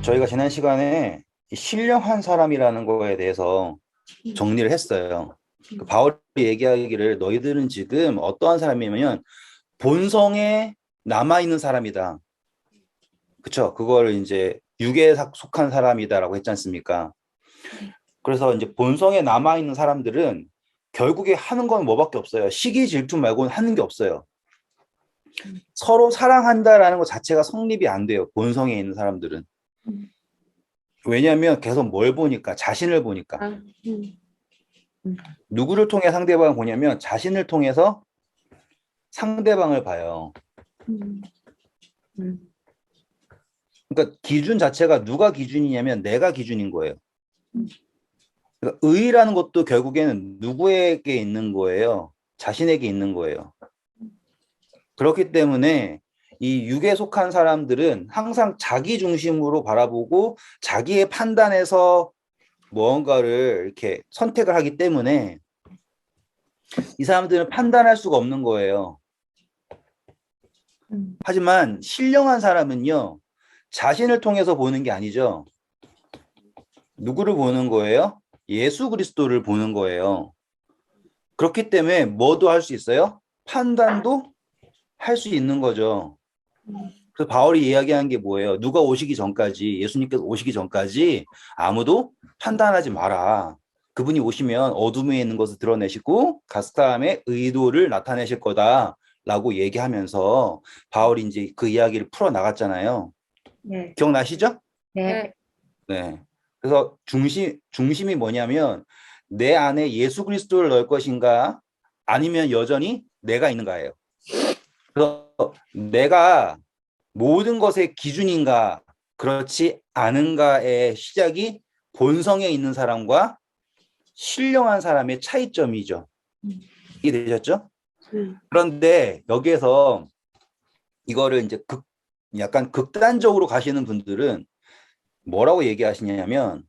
저희가 지난 시간에 이 신령한 사람이라는 거에 대해서 정리를 했어요. 그 바울이 얘기하기를 너희들은 지금 어떠한 사람이냐면 본성에 남아있는 사람이다. 그쵸? 그걸 이제 육에 속한 사람이다라고 했지 않습니까? 그래서 이제 본성에 남아있는 사람들은 결국에 하는 건 뭐밖에 없어요. 시기 질투 말고는 하는 게 없어요. 서로 사랑한다라는 것 자체가 성립이 안 돼요. 본성에 있는 사람들은. 왜냐하면 계속 뭘 보니까 자신을 보니까 누구를 통해 상대방을 보냐면 자신을 통해서 상대방을 봐요. 그러니까 기준 자체가 누가 기준이냐면 내가 기준인 거예요. 그러니까 의의라는 것도 결국에는 누구에게 있는 거예요. 자신에게 있는 거예요. 그렇기 때문에 이 육에 속한 사람들은 항상 자기 중심으로 바라보고 자기의 판단에서 무언가를 이렇게 선택을 하기 때문에 이 사람들은 판단할 수가 없는 거예요. 하지만 신령한 사람은요, 자신을 통해서 보는 게 아니죠. 누구를 보는 거예요? 예수 그리스도를 보는 거예요. 그렇기 때문에 뭐도 할 수 있어요? 판단도 할 수 있는 거죠. 그래서 바울이 이야기한 게 뭐예요? 누가 오시기 전까지, 예수님께서 오시기 전까지 아무도 판단하지 마라. 그분이 오시면 어둠에 있는 것을 드러내시고 가스다음에 의도를 나타내실 거다라고 얘기하면서 바울이 이제 그 이야기를 풀어 나갔잖아요. 네. 기억나시죠? 네. 네. 그래서 중심이 뭐냐면 내 안에 예수 그리스도를 넣을 것인가 아니면 여전히 내가 있는가예요. 그래서 내가 모든 것의 기준인가 그렇지 않은가의 시작이 본성에 있는 사람과 신령한 사람의 차이점이죠. 이해되셨죠? 그런데 여기에서 이거를 이제 약간 극단적으로 가시는 분들은 뭐라고 얘기하시냐면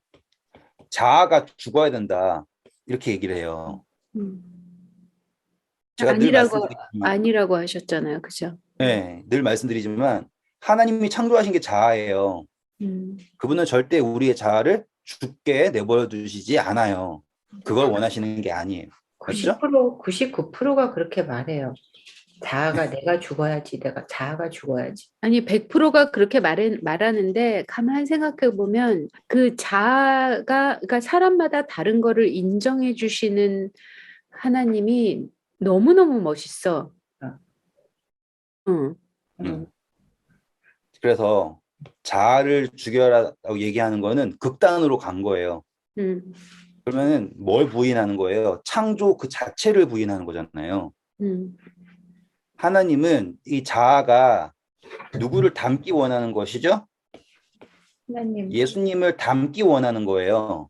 자아가 죽어야 된다 이렇게 얘기를 해요. 제가 늘 말씀드리지만, 아니라고 하셨잖아요. 그죠? 네, 늘 말씀드리지만 하나님이 창조하신 게 자아예요. 그분은 절대 우리의 자아를 죽게 내버려 두시지 않아요. 그걸 원하시는 게 아니에요. 맞죠? 99%가 그렇게 말해요. 내가 죽어야지, 자아가 죽어야지. 아니, 100%가 그렇게 말하는데, 가만 생각해 보면, 그 자아가, 그러니까 사람마다 다른 거를 인정해 주시는 하나님이 너무너무 멋있어. 응. 그래서 자아를 죽여라라고 얘기하는 거는 극단으로 간 거예요. 그러면은 뭘 부인하는 거예요? 창조 그 자체를 부인하는 거잖아요. 하나님은 이 자아가 누구를 닮기 원하는 것이죠? 하나님. 예수님을 닮기 원하는 거예요.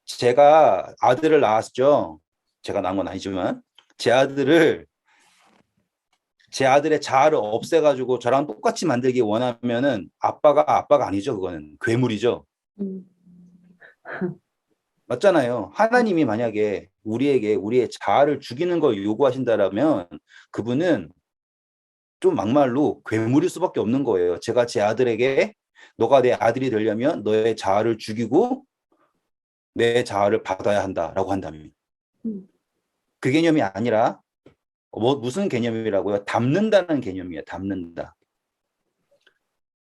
제가 아들을 낳았죠. 제가 낳은 건 아니지만 제 아들의 자아를 없애가지고 저랑 똑같이 만들기 원하면은 아빠가 아니죠. 그거는 괴물이죠. 맞잖아요. 하나님이 만약에 우리에게 우리의 자아를 죽이는 걸 요구하신다라면 그분은 좀 막말로 괴물일 수밖에 없는 거예요. 제가 제 아들에게 너가 내 아들이 되려면 너의 자아를 죽이고 내 자아를 받아야 한다라고 한다면 그 개념이 아니라 무슨 개념이라고요? 담는다는 개념이에요. 담는다.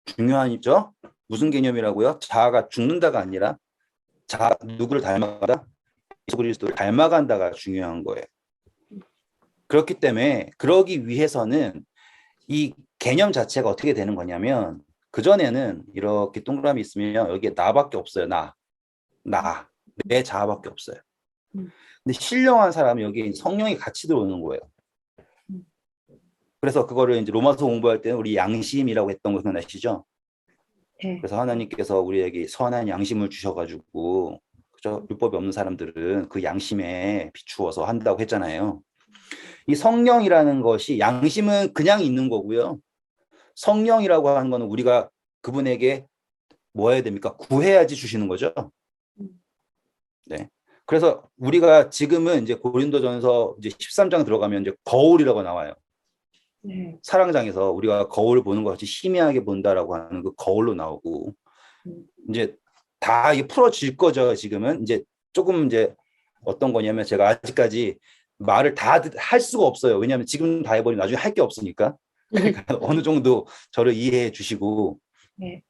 중요하죠? 무슨 개념이라고요? 자아가 죽는다가 아니라 누구를 닮아가다? 예수 그리스도를 닮아간다가 중요한 거예요. 그렇기 때문에 그러기 위해서는 이 개념 자체가 어떻게 되는 거냐면 그전에는 이렇게 동그라미 있으면 여기에 나밖에 없어요. 내 자아밖에 없어요. 근데 신령한 사람은 여기 성령이 같이 들어오는 거예요. 그래서 그거를 이제 로마서 공부할 때는 우리 양심이라고 했던 거 생각나시죠? 네. 그래서 하나님께서 우리에게 선한 양심을 주셔가지고 그죠? 율법이 없는 사람들은 그 양심에 비추어서 한다고 했잖아요. 이 성령이라는 것이 양심은 그냥 있는 거고요. 성령이라고 하는 거는 우리가 그분에게 뭐 해야 됩니까? 구해야지 주시는 거죠. 네. 그래서 우리가 지금은 이제 고린도전서 이제 13장 들어가면 이제 거울이라고 나와요. 네. 사랑장에서 우리가 거울 보는 것 같이 희미하게 본다라고 하는 그 거울로 나오고 음. 이제 다 이게 풀어질 거죠. 지금은 이제 조금 이제 어떤 거냐면 제가 아직까지 말을 다 할 수가 없어요. 왜냐하면 지금 다 해버리면 나중에 할 게 없으니까. 그러니까 어느 정도 저를 이해해 주시고 네.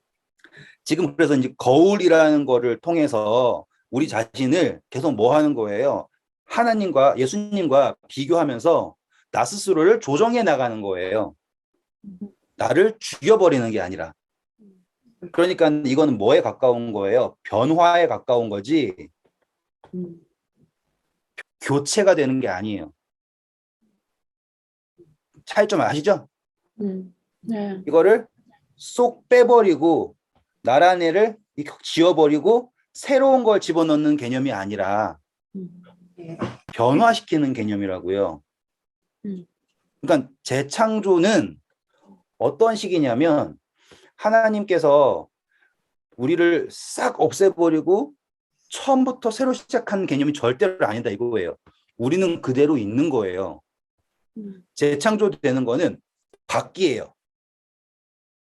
지금 그래서 이제 거울이라는 거를 통해서 우리 자신을 계속 뭐 하는 거예요? 하나님과 예수님과 비교하면서 나 스스로를 조정해 나가는 거예요. 나를 죽여버리는 게 아니라. 그러니까 이거는 뭐에 가까운 거예요? 변화에 가까운 거지 음. 교체가 되는 게 아니에요. 차이점 아시죠? 네. 이거를 쏙 빼버리고 나란 애를 지워버리고 새로운 걸 집어넣는 개념이 아니라 네. 변화시키는 개념이라고요. 음. 그러니까 재창조는 어떤 식이냐면 하나님께서 우리를 싹 없애버리고 처음부터 새로 시작하는 개념이 절대로 아니다 이거예요. 우리는 그대로 있는 거예요. 재창조되는 거는 바뀌예요.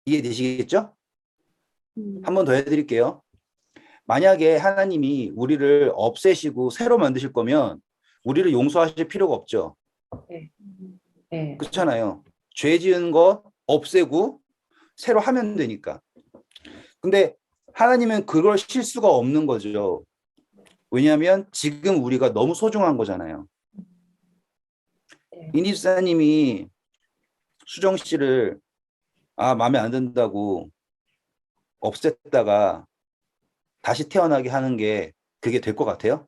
이해되시겠죠? 한 번 더 해드릴게요. 만약에 하나님이 우리를 없애시고 새로 만드실 거면 우리를 용서하실 필요가 없죠. 네. 네. 그렇잖아요. 죄 지은 거 없애고 새로 하면 되니까. 근데 하나님은 그걸 실수가 없는 거죠. 왜냐하면 지금 우리가 너무 소중한 거잖아요. 네. 이 집사님이 수정 씨를 마음에 안 든다고 없앴다가 다시 태어나게 하는 게 그게 될 것 같아요?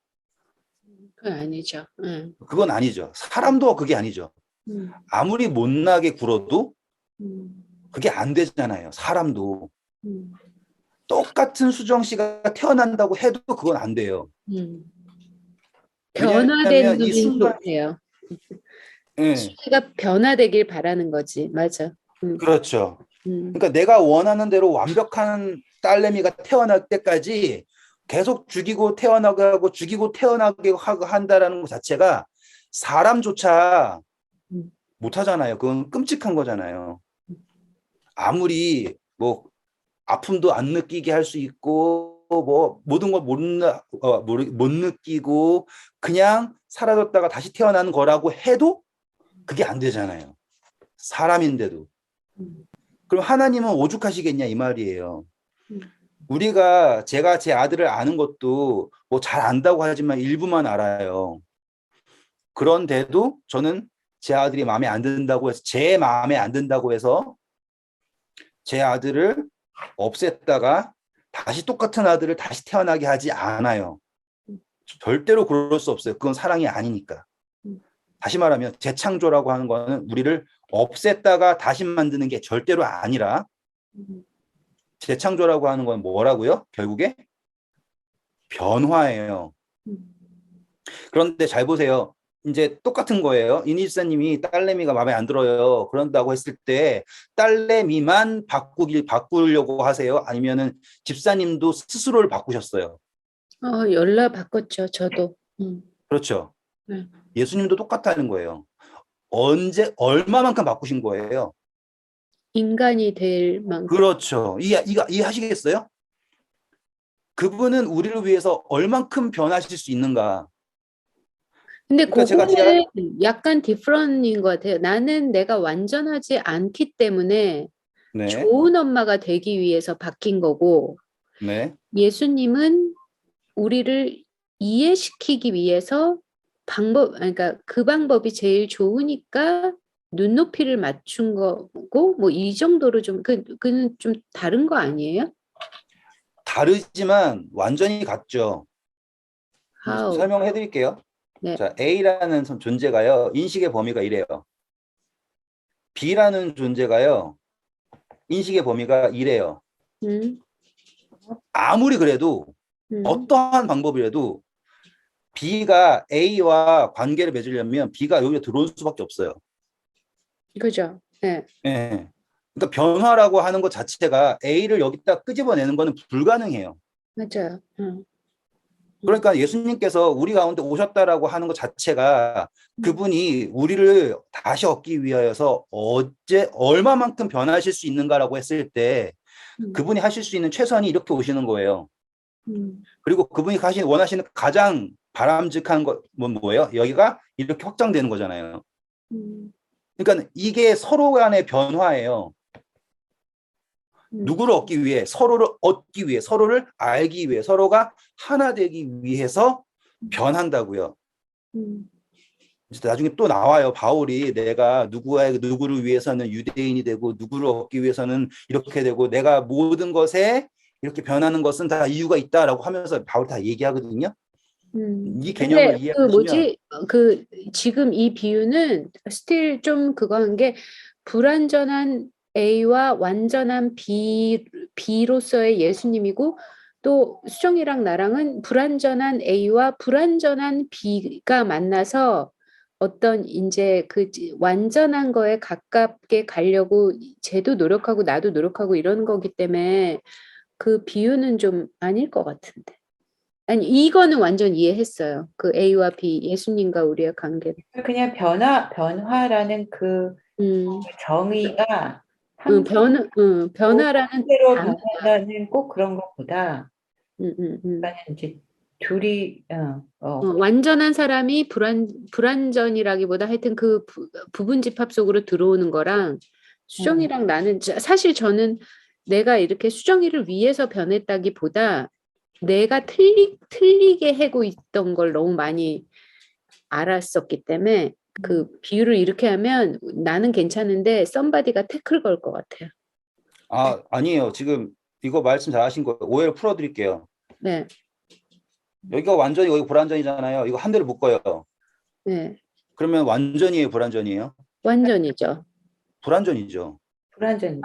그건 아니죠. 응. 그건 아니죠. 사람도 그게 아니죠. 음. 아무리 못나게 굴어도 음. 그게 안 되잖아요. 사람도. 음. 똑같은 수정 씨가 태어난다고 해도 그건 안 돼요. 변화된 왜냐하면 이 눈이 순간, 좋대요. 예, 수치가 변화되길 바라는 거지. 맞아. 그렇죠. 음. 그러니까 내가 원하는 대로 완벽한 딸내미가 태어날 때까지 계속 죽이고 태어나게 하고 죽이고 태어나게 하고 한다라는 것 자체가 사람조차 음. 못하잖아요. 그건 끔찍한 거잖아요. 아무리 뭐 아픔도 안 느끼게 할 수 있고 뭐 모든 걸 못 느끼고 그냥 사라졌다가 다시 태어나는 거라고 해도 그게 안 되잖아요. 사람인데도. 그럼 하나님은 오죽하시겠냐 이 말이에요. 음. 제가 제 아들을 아는 것도 뭐 잘 안다고 하지만 일부만 알아요. 그런데도 저는 제 아들이 마음에 안 든다고 해서 제 마음에 안 든다고 해서 제 아들을 없앴다가 다시 똑같은 아들을 다시 태어나게 하지 않아요. 절대로 그럴 수 없어요. 그건 사랑이 아니니까. 다시 말하면 재창조라고 하는 거는 우리를 없앴다가 다시 만드는 게 절대로 아니라 재창조라고 하는 건 뭐라고요? 결국에 변화예요. 그런데 잘 보세요. 이제 똑같은 거예요. 이니 집사님이 딸내미가 마음에 안 들어요. 그런다고 했을 때 딸내미만 바꾸려고 하세요? 아니면은 집사님도 스스로를 바꾸셨어요? 연락 바꿨죠. 저도. 그렇죠. 네. 예수님도 똑같다는 거예요. 얼마만큼 바꾸신 거예요? 인간이 될 만큼. 그렇죠. 이해하시겠어요? 그분은 우리를 위해서 얼만큼 변하실 수 있는가? 근데 그러니까 제가 그거는 약간 디프런인 것 같아요. 나는 내가 완전하지 않기 때문에 네, 좋은 엄마가 되기 위해서 바뀐 거고, 네, 예수님은 우리를 이해시키기 위해서 그러니까 그 방법이 제일 좋으니까 눈높이를 맞춘 거고, 뭐 이 정도로 그는 좀 다른 거 아니에요? 다르지만 완전히 같죠. How? 설명해 드릴게요. 네. 자, A라는 존재가요, 인식의 범위가 이래요. B라는 존재가요, 인식의 범위가 이래요. 음. 아무리 그래도, 음. 어떠한 방법이라도 B가 A와 관계를 맺으려면 B가 여기로 들어올 수밖에 없어요. 그죠? 네. 예. 그러니까 변화라고 하는 것 자체가 A를 여기다 끄집어내는 거는 불가능해요. 맞아요. 그러니까 예수님께서 우리 가운데 오셨다라고 하는 것 자체가 그분이 우리를 다시 얻기 위하여서 얼마만큼 변하실 수 있는가라고 했을 때 그분이 하실 수 있는 최선이 이렇게 오시는 거예요. 그리고 그분이 원하시는 가장 바람직한 건 뭐예요? 여기가 이렇게 확장되는 거잖아요. 그러니까 이게 서로 간의 변화예요. 누구를 얻기 위해, 서로를 얻기 위해, 서로를 알기 위해, 서로가 하나 되기 위해서 변한다고요. 나중에 또 나와요. 바울이 내가 누구를 위해서는 유대인이 되고 누구를 얻기 위해서는 이렇게 되고 내가 모든 것에 이렇게 변하는 것은 다 이유가 있다라고 하면서 바울 다 얘기하거든요. 이 개념을 근데 그 이해하시면 뭐지? 그 지금 이 비유는 스틸 좀 그거 한 게 불완전한 A와 완전한 B로서의 예수님이고 또 수정이랑 나랑은 불완전한 A와 불완전한 B가 만나서 어떤 이제 그 완전한 거에 가깝게 가려고 쟤도 노력하고 나도 노력하고 이런 거기 때문에 그 비유는 좀 아닐 것 같은데. 아니 이거는 완전 이해했어요. 그 A와 B 예수님과 우리의 관계를. 그냥 변화라는 그 음, 정의가 항상 변화라는 대로 단어. 변한다는 꼭 그런 것보다 음, 음, 음. 그러니까 이제 둘이 완전한 사람이 불완전이라기보다 하여튼 그 부분 집합 속으로 들어오는 거랑 수정이랑 나는 사실 저는 내가 이렇게 수정이를 위해서 변했다기보다 내가 틀리게 하고 있던 걸 너무 많이 알았었기 때문에 그 비유를 이렇게 하면 나는 괜찮은데 썸바디가 태클 걸 것 같아요. 아니에요. 지금 이거 말씀 잘하신 거 오해를 풀어드릴게요. 네, 여기가 완전히 여기 불완전이잖아요. 이거 한 대로 묶어요. 네, 그러면 완전이에요, 불완전이에요? 완전이죠. 불완전이죠. 불완전이지.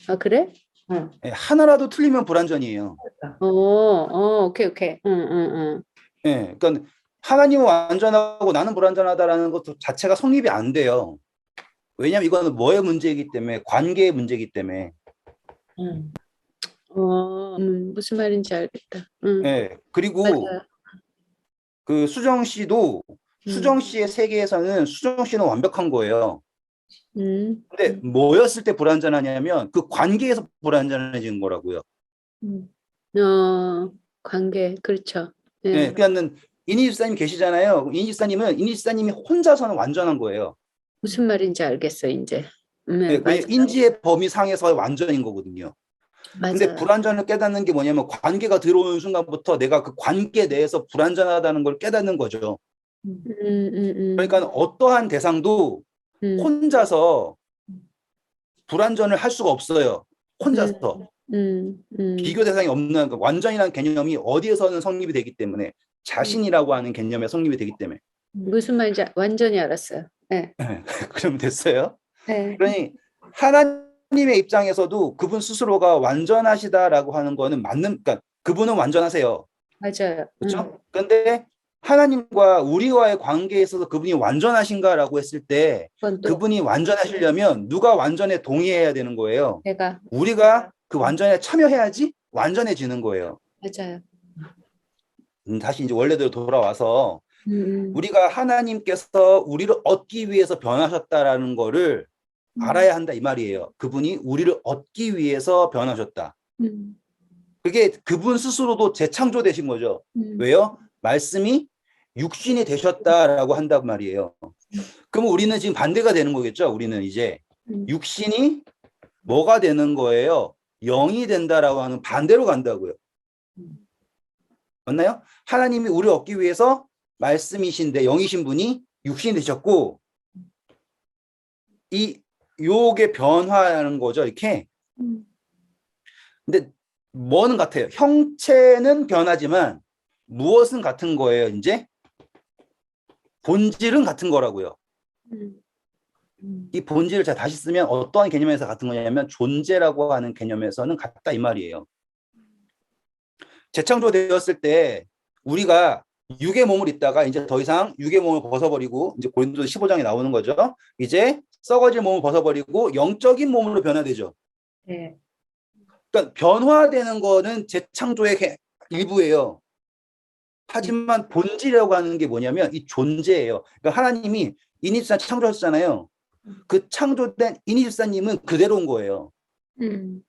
아 그래? 응. 예, 하나라도 틀리면 불완전이에요. 오케이. 응. 예, 그러니까 하나님은 완전하고 나는 불완전하다라는 것도 자체가 성립이 안 돼요. 왜냐하면 이거는 뭐의 문제이기 때문에 관계의 문제이기 때문에. 응. 무슨 말인지 알겠다. 응, 예, 그리고 맞아요. 그 수정 씨도 수정 씨의 세계에서는 수정 씨는 완벽한 거예요. 근데 뭐였을 때 불완전하냐면 그 관계에서 불완전해지는 거라고요. 관계, 그렇죠. 예, 네, 그러니까는 이니 집사님 계시잖아요. 이니 집사님이 혼자서는 완전한 거예요. 무슨 말인지 알겠어, 이제. 네, 예, 맞아요. 왜냐면 인지의 범위 상에서 완전인 거거든요. 근데 맞아요. 불완전을 깨닫는 게 뭐냐면 관계가 들어오는 순간부터 내가 그 관계 내에서 불완전하다는 걸 깨닫는 거죠. 그러니까 어떠한 대상도 혼자서 불완전을 할 수가 없어요. 혼자서. 비교 대상이 없는 완전이라는 개념이 어디에서는 성립이 되기 때문에 자신이라고 하는 개념에 성립이 되기 때문에. 무슨 말인지 완전히 알았어요. 네. 그러면 됐어요. 네. 그러니 하나님의 입장에서도 그분 스스로가 완전하시다라고 하는 거는 그러니까 그분은 완전하세요. 맞아요. 그렇죠? 그런데 하나님과 우리와의 관계에 있어서 그분이 완전하신가라고 했을 때 그건 또 그분이 완전하시려면 누가 완전에 동의해야 되는 거예요. 내가 우리가 그 완전에 참여해야지 완전해지는 거예요. 맞아요. 다시 이제 원래대로 돌아와서 음, 우리가 하나님께서 우리를 얻기 위해서 변하셨다라는 거를 알아야 한다 이 말이에요. 그분이 우리를 얻기 위해서 변하셨다. 그게 그분 스스로도 재창조되신 거죠. 왜요? 말씀이 육신이 되셨다라고 한단 말이에요. 그럼 우리는 지금 반대가 되는 거겠죠. 우리는 이제 육신이 뭐가 되는 거예요? 영이 된다라고 하는 반대로 간다고요. 맞나요? 하나님이 우리를 얻기 위해서 말씀이신데 영이신 분이 육신이 되셨고 이 요게 변화라는 거죠. 이렇게. 근데 뭐는 같아요? 형체는 변하지만 무엇은 같은 거예요? 이제 본질은 같은 거라고요. 이 본질을 제가 다시 쓰면 어떠한 개념에서 같은 거냐면 존재라고 하는 개념에서는 같다 이 말이에요. 재창조되었을 때 우리가 육의 몸을 입다가 이제 더 이상 육의 몸을 벗어버리고 이제 고린도서 15장에 나오는 거죠. 이제 썩어질 몸을 벗어버리고 영적인 몸으로 변화되죠. 네. 그러니까 변화되는 거는 재창조의 일부예요. 하지만 본질이라고 하는 게 뭐냐면 이 존재예요. 그러니까 하나님이 이니스산 창조하셨잖아요. 그 창조된 이니스산님은 그대로인 거예요. 음,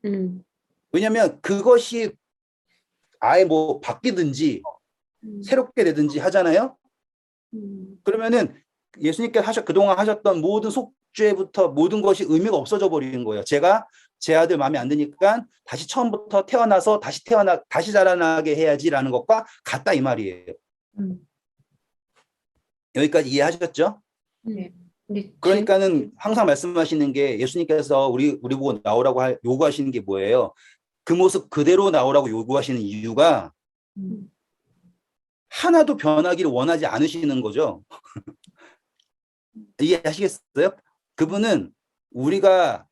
음, 왜냐하면 그것이 아예 뭐 바뀌든지 새롭게 되든지 하잖아요. 그러면은 예수님께서 그동안 하셨던 모든 속죄부터 모든 것이 의미가 없어져 버리는 거예요. 제가 제 아들 마음에 안 드니까 다시 처음부터 태어나서 다시 자라나게 해야지라는 것과 같다 이 말이에요. 음. 여기까지 이해하셨죠? 네. 근데 그러니까는 항상 말씀하시는 게 예수님께서 우리 보고 나오라고 요구하시는 게 뭐예요? 그 모습 그대로 나오라고 요구하시는 이유가 음. 하나도 변하기를 원하지 않으시는 거죠. 이해하시겠어요? 그분은 우리가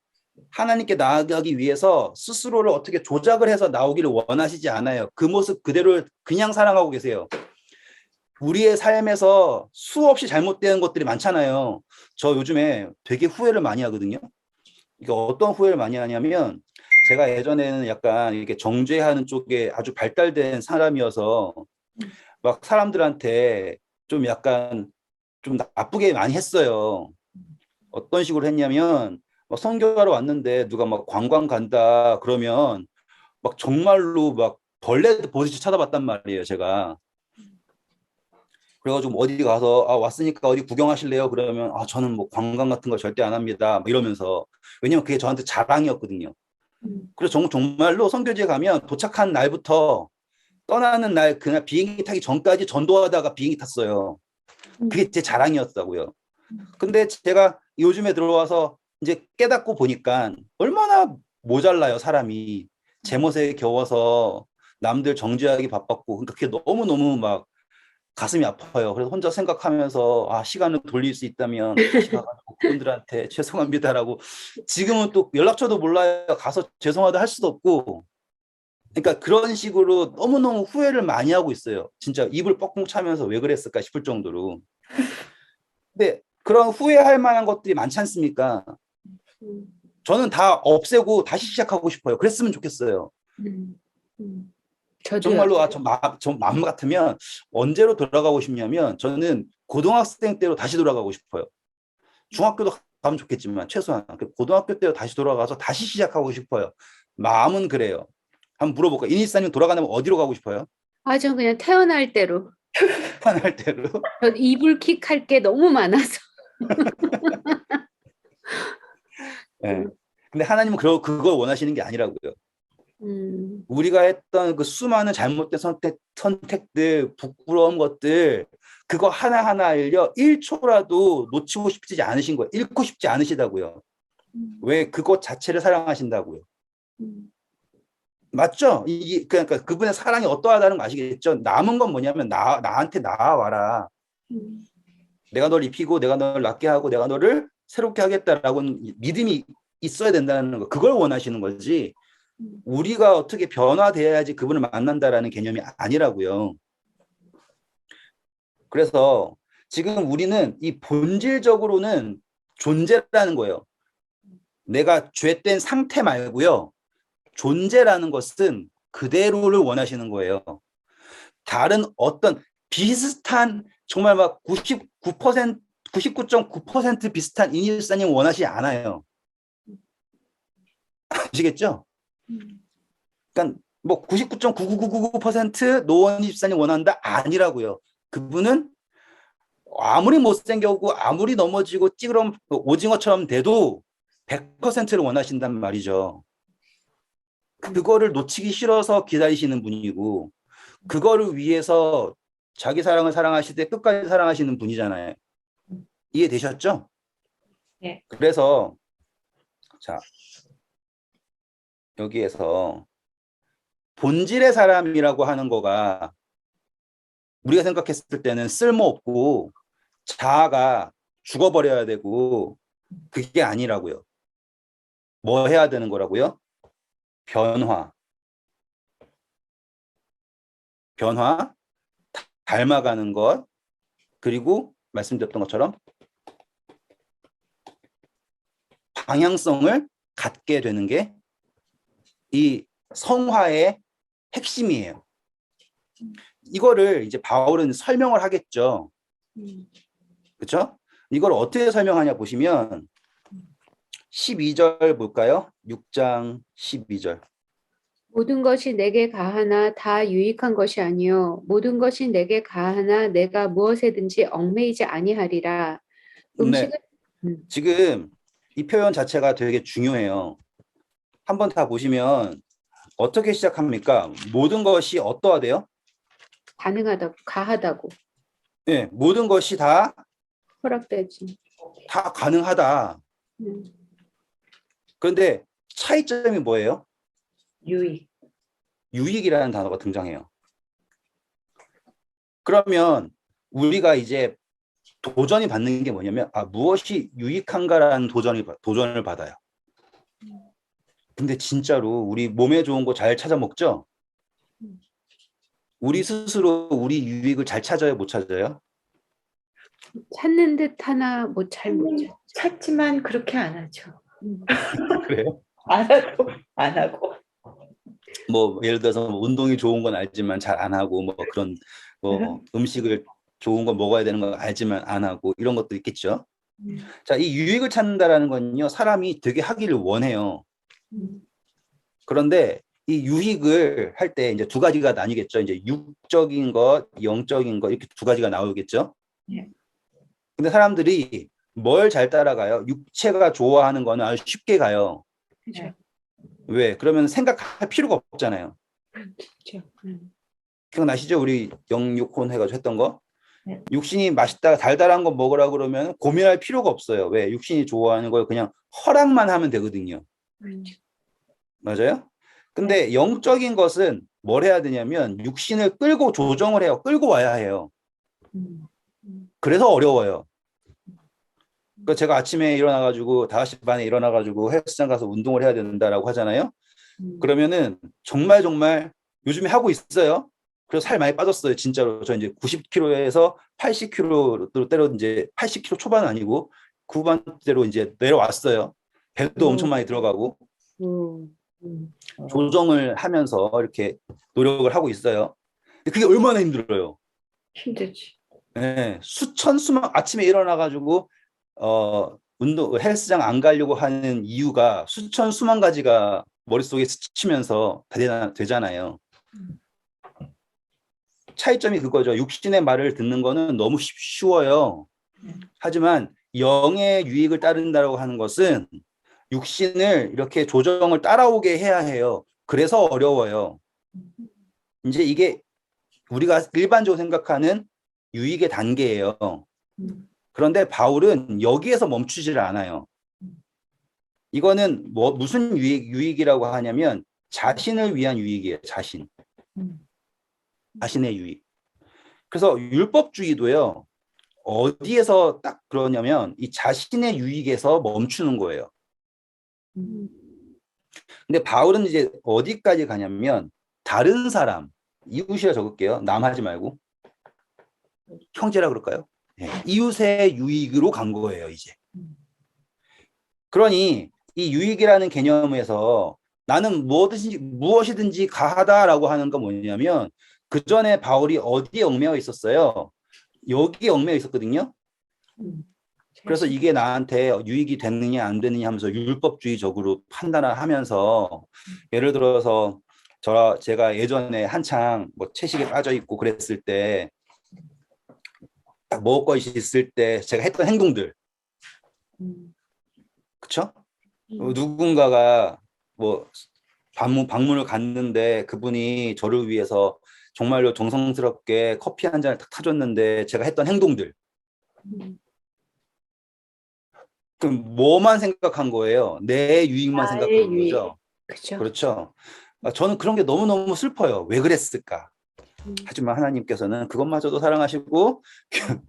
하나님께 나아가기 위해서 스스로를 어떻게 조작을 해서 나오기를 원하시지 않아요. 그 모습 그대로 그냥 사랑하고 계세요. 우리의 삶에서 수없이 잘못된 것들이 많잖아요. 저 요즘에 되게 후회를 많이 하거든요. 이게 어떤 후회를 많이 하냐면 제가 예전에는 약간 이렇게 정죄하는 쪽에 아주 발달된 사람이어서 막 사람들한테 좀 약간 좀 나쁘게 많이 했어요. 어떤 식으로 했냐면 막 선교하러 왔는데 누가 막 관광 간다 그러면 막 정말로 막 벌레 보듯이 쳐다봤단 말이에요, 제가. 그래가지고 어디 가서 왔으니까 어디 구경하실래요? 그러면 저는 뭐 관광 같은 거 절대 안 합니다. 뭐 이러면서 왜냐면 그게 저한테 자랑이었거든요. 그래서 정말로 선교지에 가면 도착한 날부터 떠나는 날 그날 비행기 타기 전까지 전도하다가 비행기 탔어요. 그게 제 자랑이었다고요. 근데 제가 요즘에 들어와서 이제 깨닫고 보니까 얼마나 모자라요, 사람이. 제멋에 겨워서 남들 정죄하기 바빴고, 그러니까 그게 너무너무 막 가슴이 아파요. 그래서 혼자 생각하면서 시간을 돌릴 수 있다면 다시 가가지고 그분들한테 죄송합니다라고 지금은 또 연락처도 몰라요. 가서 죄송하다 할 수도 없고. 그러니까 그런 식으로 너무너무 후회를 많이 하고 있어요. 진짜 입을 뻥뻥 차면서 왜 그랬을까 싶을 정도로. 근데 그런 후회할 만한 것들이 많지 않습니까? 저는 다 없애고 다시 시작하고 싶어요. 그랬으면 좋겠어요. 저도요. 정말로 저 마음 같으면 언제로 돌아가고 싶냐면 저는 고등학생 때로 다시 돌아가고 싶어요. 중학교도 가면 좋겠지만 최소한 고등학교 때로 다시 돌아가서 다시 시작하고 싶어요. 마음은 그래요. 한번 물어볼까요? 이니스사님 돌아가면 어디로 가고 싶어요? 전 그냥 태어날 대로. 태어날 때로. 전 이불킥 할 게 너무 많아서. 네. 근데 하나님은 그걸 원하시는 게 아니라고요. 음, 우리가 했던 그 수많은 잘못된 선택들, 부끄러운 것들, 그거 하나하나 알려 1초라도 놓치고 싶지 않으신 거예요. 잃고 싶지 않으시다고요. 왜? 그것 자체를 사랑하신다고요. 맞죠? 그러니까 그분의 사랑이 어떠하다는 거 아시겠죠? 남은 건 뭐냐면 나한테 나와라. 내가 널 입히고 내가 널 낫게 하고 내가 너를 새롭게 하겠다라고는 믿음이 있어야 된다는 거. 그걸 원하시는 거지. 우리가 어떻게 변화돼야지 그분을 만난다라는 개념이 아니라고요. 그래서 지금 우리는 이 본질적으로는 존재라는 거예요. 내가 죄된 상태 말고요. 존재라는 것은 그대로를 원하시는 거예요. 다른 어떤 비슷한 정말 막 99%, 99.9% 비슷한 이니스사님 원하시지 않아요. 아시겠죠? 그러니까 뭐 99.99999% 노원 집사님 원한다 아니라고요. 그분은 아무리 못생겨고 아무리 넘어지고 찌그럼 오징어처럼 돼도 100%를 원하신단 말이죠. 그거를 놓치기 싫어서 기다리시는 분이고 그거를 위해서 자기 사랑을 사랑하실 때 끝까지 사랑하시는 분이잖아요. 이해되셨죠? 네. 그래서 자 여기에서 본질의 사람이라고 하는 거가 우리가 생각했을 때는 쓸모없고 자아가 죽어버려야 되고 그게 아니라고요. 뭐 해야 되는 거라고요? 변화, 닮아가는 것, 그리고 말씀드렸던 것처럼 방향성을 갖게 되는 게 이 성화의 핵심이에요. 이거를 이제 바울은 설명을 하겠죠. 그렇죠? 이걸 어떻게 설명하냐 보시면 12절 볼까요? 6장 12절. 모든 것이 내게 가하나 다 유익한 것이 아니요 모든 것이 내게 가하나 내가 무엇에든지 얽매이지 아니하리라. 네. 음식은 지금 이 표현 자체가 되게 중요해요. 한번 다 보시면 어떻게 시작합니까? 모든 것이 어떠하대요? 가능하다고 가하다고 네, 모든 것이 다 허락되지. 가능하다. 그런데 차이점이 뭐예요? 유익. 유익이라는 단어가 등장해요. 그러면 우리가 이제 도전이 받는 게 뭐냐면 무엇이 유익한가라는 도전을 받아요. 근데 진짜로 우리 몸에 좋은 거 잘 찾아 먹죠? 우리 스스로 우리 유익을 잘 찾아요, 못 찾아요? 찾는 듯 하나 뭐 잘 못 찾. 찾지만 그렇게 안 하죠. 그래요? 안 하고. 뭐 예를 들어서 뭐 운동이 좋은 건 알지만 잘 안 하고 뭐 그런 뭐 음식을 좋은 거 먹어야 되는 건 알지만 안 하고 이런 것도 있겠죠. 자, 이 유익을 찾는다라는 건요, 사람이 되게 하기를 원해요. 그런데 이 유익을 할 때 이제 두 가지가 나뉘겠죠. 이제 육적인 것, 영적인 것 이렇게 두 가지가 나오겠죠. 네. 근데 사람들이 뭘 잘 따라가요? 육체가 좋아하는 거는 아주 쉽게 가요. 그렇죠. 왜? 그러면 생각할 필요가 없잖아요. 그렇죠. 기억나시죠? 우리 영육혼 해가지고 했던 거? 네. 육신이 맛있다, 달달한 거 먹으라 그러면 고민할 필요가 없어요. 왜? 육신이 좋아하는 걸 그냥 허락만 하면 되거든요. 맞아요? 근데 영적인 것은 뭘 해야 되냐면 육신을 끌고 조정을 해요. 끌고 와야 해요. 그래서 어려워요. 그러니까 제가 아침에 일어나가지고 5시 반에 일어나가지고 헬스장 가서 운동을 해야 된다라고 하잖아요. 그러면은 정말 요즘에 하고 있어요. 그래서 살 많이 빠졌어요. 진짜로. 저 이제 90kg에서 80kg로 때려 이제 80kg 초반은 아니고 9반대로 이제 내려왔어요. 배도 엄청 많이 들어가고 조정을 하면서 이렇게 노력을 하고 있어요. 근데 그게 얼마나 힘들어요. 힘들지. 네, 수만 아침에 일어나가지고 운동 헬스장 안 가려고 하는 이유가 수만 가지가 머릿속에 스치면서 되잖아요. 차이점이 그거죠. 육신의 말을 듣는 거는 너무 쉬워요. 하지만 영의 유익을 따른다고 하는 것은 육신을 이렇게 조정을 따라오게 해야 해요. 그래서 어려워요. 이제 이게 우리가 일반적으로 생각하는 유익의 단계예요. 그런데 바울은 여기에서 멈추질 않아요. 이거는 무슨 유익이라고 하냐면 자신을 위한 유익이에요. 자신의 유익. 그래서 율법주의도요. 어디에서 딱 그러냐면 이 자신의 유익에서 멈추는 거예요. 근데 바울은 이제 어디까지 가냐면 다른 사람, 이웃이라 적을게요. 남 하지 말고. 형제라 그럴까요? 네. 이웃의 유익으로 간 거예요, 이제. 그러니 이 유익이라는 개념에서 나는 무엇이든지 가하다라고 하는 건 뭐냐면 그 전에 바울이 어디에 얽매여 있었어요? 여기에 얽매여 있었거든요. 그래서 이게 나한테 유익이 됐느냐 안 됐느냐 하면서 율법주의적으로 판단을 하면서 예를 들어서 제가 예전에 한창 뭐 채식에 빠져 있고 그랬을 때 딱 먹을 것이 있을 때 제가 했던 행동들, 그쵸? 누군가가 뭐 방문을 갔는데 그분이 저를 위해서 정말로 정성스럽게 커피 한 잔을 탁 타줬는데 제가 했던 행동들. 그럼 뭐만 생각한 거예요? 내 유익만 생각한 거죠. 그렇죠. 그렇죠. 저는 그런 게 너무너무 슬퍼요. 왜 그랬을까? 하지만 하나님께서는 그것마저도 사랑하시고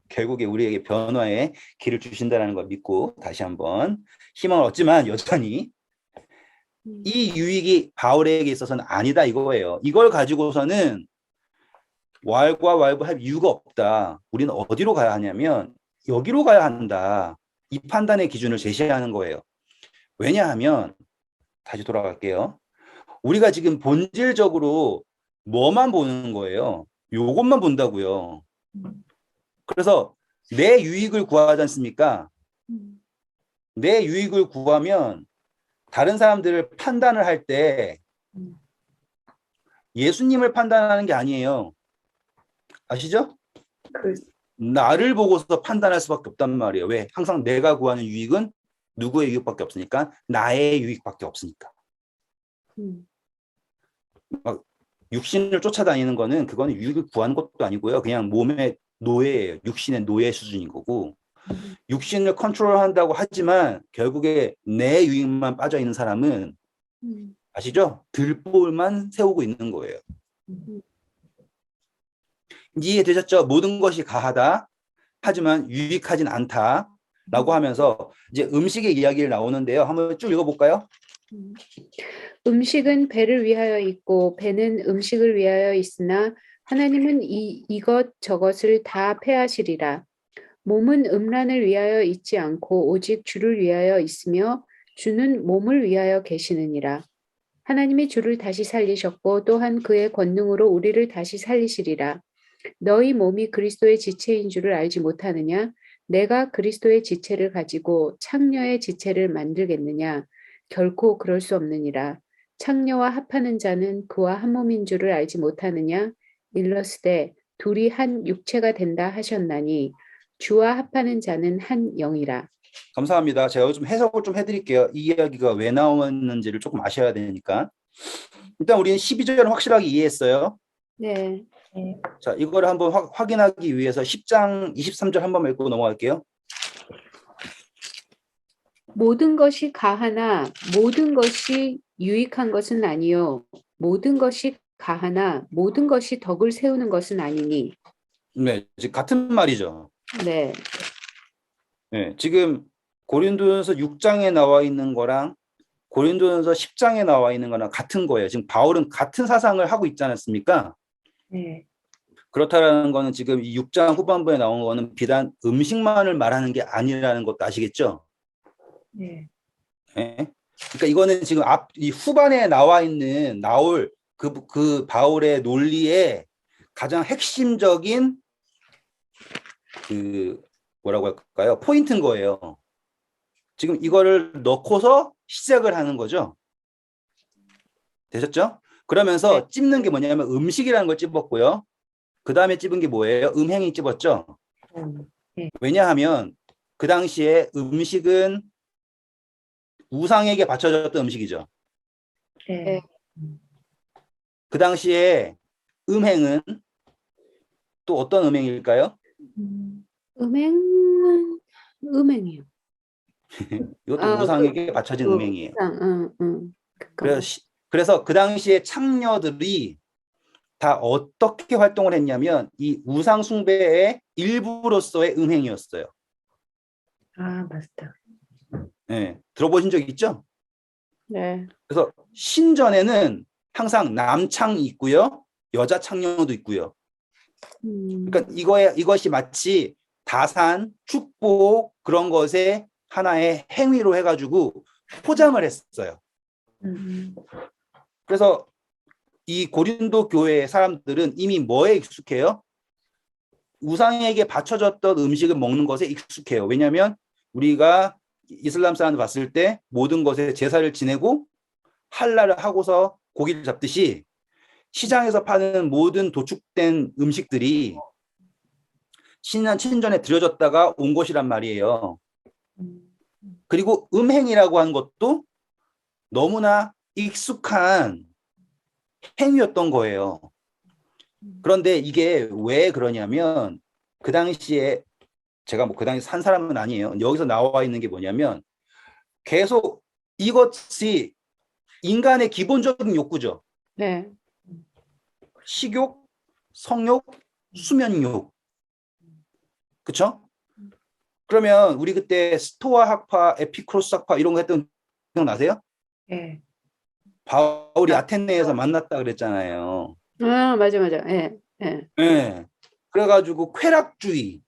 결국에 우리에게 변화의 길을 주신다는 걸 믿고 다시 한번 희망을 얻지만 여전히 이 유익이 바울에게 있어서는 아니다 이거예요. 이걸 가지고서는 왈가왈부할 이유가 없다. 우리는 어디로 가야 하냐면 여기로 가야 한다. 이 판단의 기준을 제시하는 거예요. 왜냐하면 다시 돌아갈게요. 우리가 지금 본질적으로 뭐만 보는 거예요? 요것만 본다고요. 음. 그래서 내 유익을 구하지 않습니까? 음. 내 유익을 구하면 다른 사람들을 판단을 할 때 음. 예수님을 판단하는 게 아니에요. 아시죠? 그, 나를 보고서 판단할 수밖에 없단 말이에요. 왜? 항상 내가 구하는 유익은 누구의 유익밖에 없으니까 나의 유익밖에 없으니까. 음. 막 육신을 쫓아다니는 거는 그거는 유익을 구하는 것도 아니고요. 그냥 몸의 노예예요. 육신의 노예 수준인 거고. 음. 육신을 컨트롤한다고 하지만 결국에 내 유익만 빠져 있는 사람은 음. 아시죠? 들보만 세우고 있는 거예요. 음. 이해되셨죠? 모든 것이 가하다. 하지만 유익하진 않다라고 하면서 이제 음식의 이야기를 나오는데요. 한번 쭉 읽어볼까요? 음. 음식은 배를 위하여 있고 배는 음식을 위하여 있으나 하나님은 이것 저것을 다 패하시리라. 몸은 음란을 위하여 있지 않고 오직 주를 위하여 있으며 주는 몸을 위하여 계시느니라. 하나님이 주를 다시 살리셨고 또한 그의 권능으로 우리를 다시 살리시리라. 너희 몸이 그리스도의 지체인 줄을 알지 못하느냐? 내가 그리스도의 지체를 가지고 창녀의 지체를 만들겠느냐? 결코 그럴 수 없느니라. 창녀와 합하는 자는 그와 한 몸인 줄을 알지 못하느냐? 일러스되 둘이 한 육체가 된다 하셨나니 주와 합하는 자는 한 영이라. 감사합니다. 제가 좀 해석을 좀 해드릴게요. 이 이야기가 왜 나오는지를 조금 아셔야 되니까. 일단 우리는 12절을 확실하게 이해했어요. 네. 네. 자, 이거를 한번 확인하기 위해서 10장 23절 한번 읽고 넘어갈게요. 모든 것이 가하나 모든 것이 유익한 것은 아니요 모든 것이 가하나 모든 것이 덕을 세우는 것은 아니니. 네, 지금 같은 말이죠. 네. 네, 지금 고린도전서 6장에 나와 있는 거랑 고린도전서 10장에 나와 있는 거랑 같은 거예요. 지금 바울은 같은 사상을 하고 있지 않았습니까? 네. 그렇다라는 거는 지금 이 6장 후반부에 나온 거는 비단 음식만을 말하는 게 아니라는 것도 아시겠죠? 네. 예? 그러니까 이거는 지금 이 후반에 나와 있는 나올 그 바울의 논리의 가장 핵심적인 그 뭐라고 할까요? 포인트인 거예요. 지금 이거를 넣고서 시작을 하는 거죠. 되셨죠? 그러면서 찝는 게 뭐냐면 음식이라는 걸 찝었고요. 그 다음에 찝은 게 뭐예요? 음행이 찝었죠. 왜냐하면 그 당시에 음식은 우상에게 바쳐졌던 음식이죠. 네. 그 당시에 음행은 또 어떤 음행일까요? 음행은 음행이요. 이것도 아, 우상에게 바쳐진 음행이에요. 그거. 그래서 그 당시에 창녀들이 다 어떻게 활동을 했냐면 이 우상 숭배의 일부로서의 음행이었어요. 아, 맞다. 네, 들어보신 적 있죠? 네. 그래서 신전에는 항상 남창이 있고요, 여자 창녀도 있고요. 그러니까 이것이 마치 다산, 축복 그런 것의 하나의 행위로 해가지고 포장을 했어요. 그래서 이 고린도 교회의 사람들은 이미 뭐에 익숙해요? 우상에게 바쳐졌던 음식을 먹는 것에 익숙해요. 왜냐하면 우리가 이슬람 사람들 봤을 때 모든 것에 제사를 지내고 할랄을 하고서 고기를 잡듯이 시장에서 파는 모든 도축된 음식들이 신전에 들여졌다가 온 것이란 말이에요. 그리고 음행이라고 하는 것도 너무나 익숙한 행위였던 거예요. 그런데 이게 왜 그러냐면 그 당시에 제가 뭐 그 당시 산 사람은 아니에요. 여기서 나와 있는 게 뭐냐면 계속 이것이 인간의 기본적인 욕구죠. 네. 식욕, 성욕, 수면욕. 그렇죠? 그러면 우리 그때 스토아 학파, 에피크로스 학파 이런 거 했던 기억나세요? 네. 바울이 아테네에서 만났다 그랬잖아요. 아, 맞아. 예. 예. 네. 그래가지고 쾌락주의.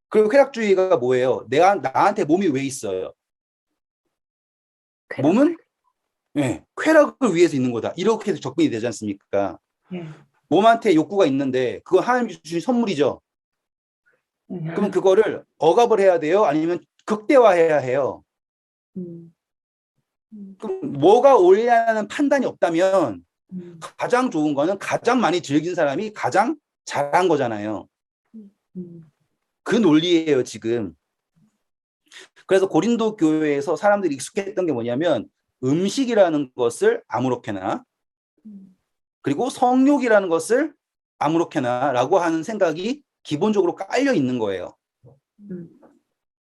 그리고 쾌락주의가 뭐예요? 나한테 몸이 왜 있어요? 몸은 네, 쾌락을 위해서 있는 거다. 이렇게 해서 접근이 되지 않습니까? 네. 몸한테 욕구가 있는데 그거 하나님 주신 선물이죠. 그럼 네. 그거를 억압을 해야 돼요? 아니면 극대화해야 해요? 음. 그럼 뭐가 옳냐는 판단이 없다면 음. 가장 좋은 거는 가장 많이 즐긴 사람이 가장 잘한 거잖아요. 음. 그 논리예요, 지금. 그래서 고린도 교회에서 사람들이 익숙했던 게 뭐냐면 음식이라는 것을 아무렇게나 그리고 성욕이라는 것을 아무렇게나라고 하는 생각이 기본적으로 깔려 있는 거예요. 음.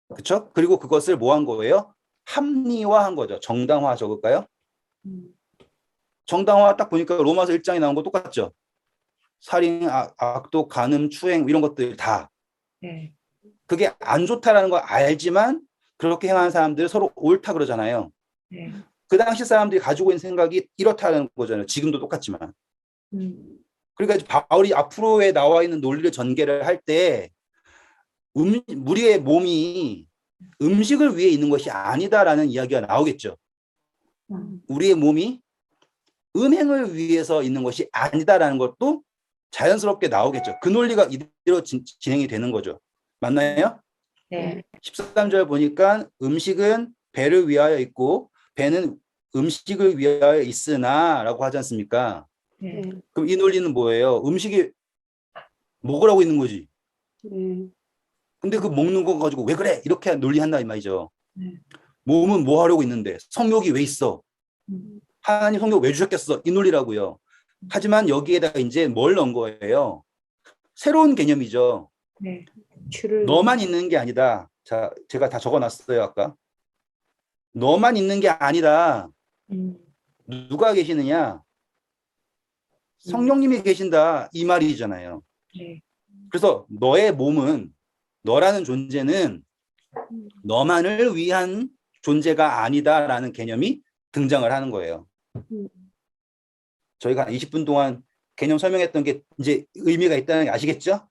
그렇죠? 그리고 그것을 뭐 한 거예요? 합리화한 거죠. 정당화 적을까요? 음. 정당화 딱 보니까 로마서 1장에 나온 거 똑같죠. 살인, 악독, 간음, 추행 이런 것들 다. 네. 그게 안 좋다라는 걸 알지만 그렇게 행하는 사람들 서로 옳다 그러잖아요. 네. 그 당시 사람들이 가지고 있는 생각이 이렇다는 거잖아요. 지금도 똑같지만. 음. 그러니까 바울이 앞으로에 나와 있는 논리를 전개를 할 때 우리의 몸이 음식을 위해 있는 것이 아니다라는 이야기가 나오겠죠. 우리의 몸이 음행을 위해서 있는 것이 아니다라는 것도 자연스럽게 나오겠죠. 그 논리가 이대로 진행이 되는 거죠. 맞나요? 네. 13절 보니까 음식은 배를 위하여 있고 배는 음식을 위하여 있으나 라고 하지 않습니까? 네. 그럼 이 논리는 뭐예요? 음식이 먹으라고 있는 거지. 근데 그 먹는 거 가지고 왜 그래? 이렇게 논리한다 이 말이죠. 네. 몸은 뭐 하려고 있는데 성욕이 왜 있어? 음. 하나님 성욕 왜 주셨겠어? 이 논리라고요. 하지만 여기에다가 이제 뭘 넣은 거예요? 새로운 개념이죠. 네. 주를 너만 있는 게 아니다. 자, 제가 다 적어놨어요 아까. 너만 있는 게 아니라 음. 누가 계시느냐? 성령님이 계신다 이 말이잖아요. 네. 그래서 너의 몸은 너라는 존재는 너만을 위한 존재가 아니다라는 개념이 등장을 하는 거예요. 저희가 20분 동안 개념 설명했던 게 이제 의미가 있다는 게 아시겠죠?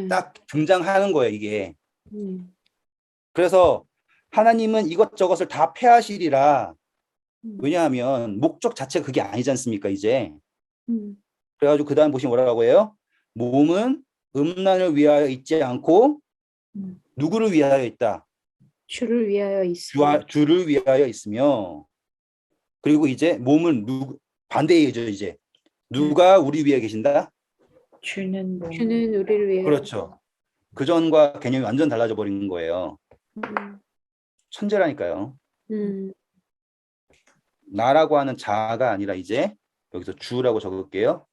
딱 등장하는 거예요, 이게. 그래서 하나님은 이것저것을 다 폐하시리라. 왜냐하면 목적 자체가 그게 아니지 않습니까, 이제. 그래가지고 그 다음 보시면 뭐라고 해요? 몸은 음란을 위하여 있지 않고 누구를 위하여 있다? 주를 위하여 있으며 주를 위하여 있으며 그리고 이제 몸은 반대이죠, 이제. 누가 우리 위해 계신다? 주는 뭐. 주는 우리를 위하여 그렇죠. 그전과 개념이 완전 달라져 버린 거예요. 음. 천재라니까요. 음. 나라고 하는 자아가 아니라 이제 여기서 주라고 적을게요.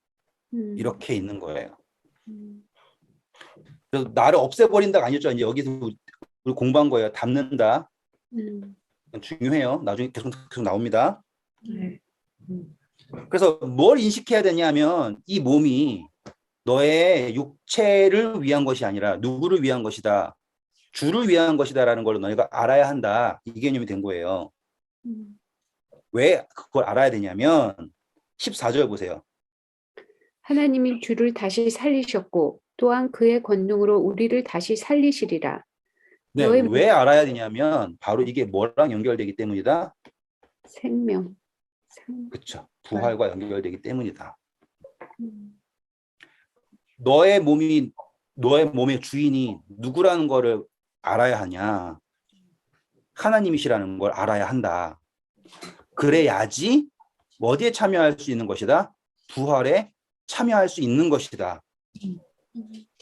이렇게 있는 거예요. 그래서 나를 없애버린다가 아니었죠. 이제 여기서 우리 공부한 거예요. 닮는다. 중요해요. 나중에 계속 나옵니다. 네. 그래서 뭘 인식해야 되냐면 이 몸이 너의 육체를 위한 것이 아니라 누구를 위한 것이다. 주를 위한 것이다라는 걸 너희가 알아야 한다. 이 개념이 된 거예요. 왜 그걸 알아야 되냐면 14절 보세요. 하나님이 주를 다시 살리셨고 또한 그의 권능으로 우리를 다시 살리시리라. 네, 너의 왜 알아야 되냐면 바로 이게 뭐랑 연결되기 때문이다. 생명. 그렇죠. 부활과 연결되기 때문이다. 너의 몸의 주인이 누구라는 거를 알아야 하냐. 하나님이시라는 걸 알아야 한다. 그래야지 어디에 참여할 수 있는 것이다? 부활에 참여할 수 있는 것이다.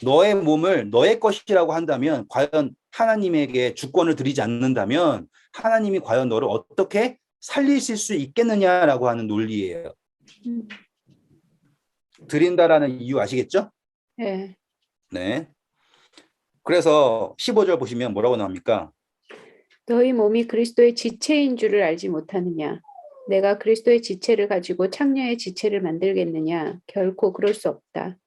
너의 몸을 너의 것이라고 한다면 과연 하나님에게 주권을 드리지 않는다면 하나님이 과연 너를 어떻게 살리실 수 있겠느냐라고 하는 논리예요. 드린다라는 이유 아시겠죠? 네. 네. 그래서 15절 보시면 뭐라고 나옵니까? 너희 몸이 그리스도의 지체인 줄을 알지 못하느냐? 내가 그리스도의 지체를 가지고 창녀의 지체를 만들겠느냐? 결코 그럴 수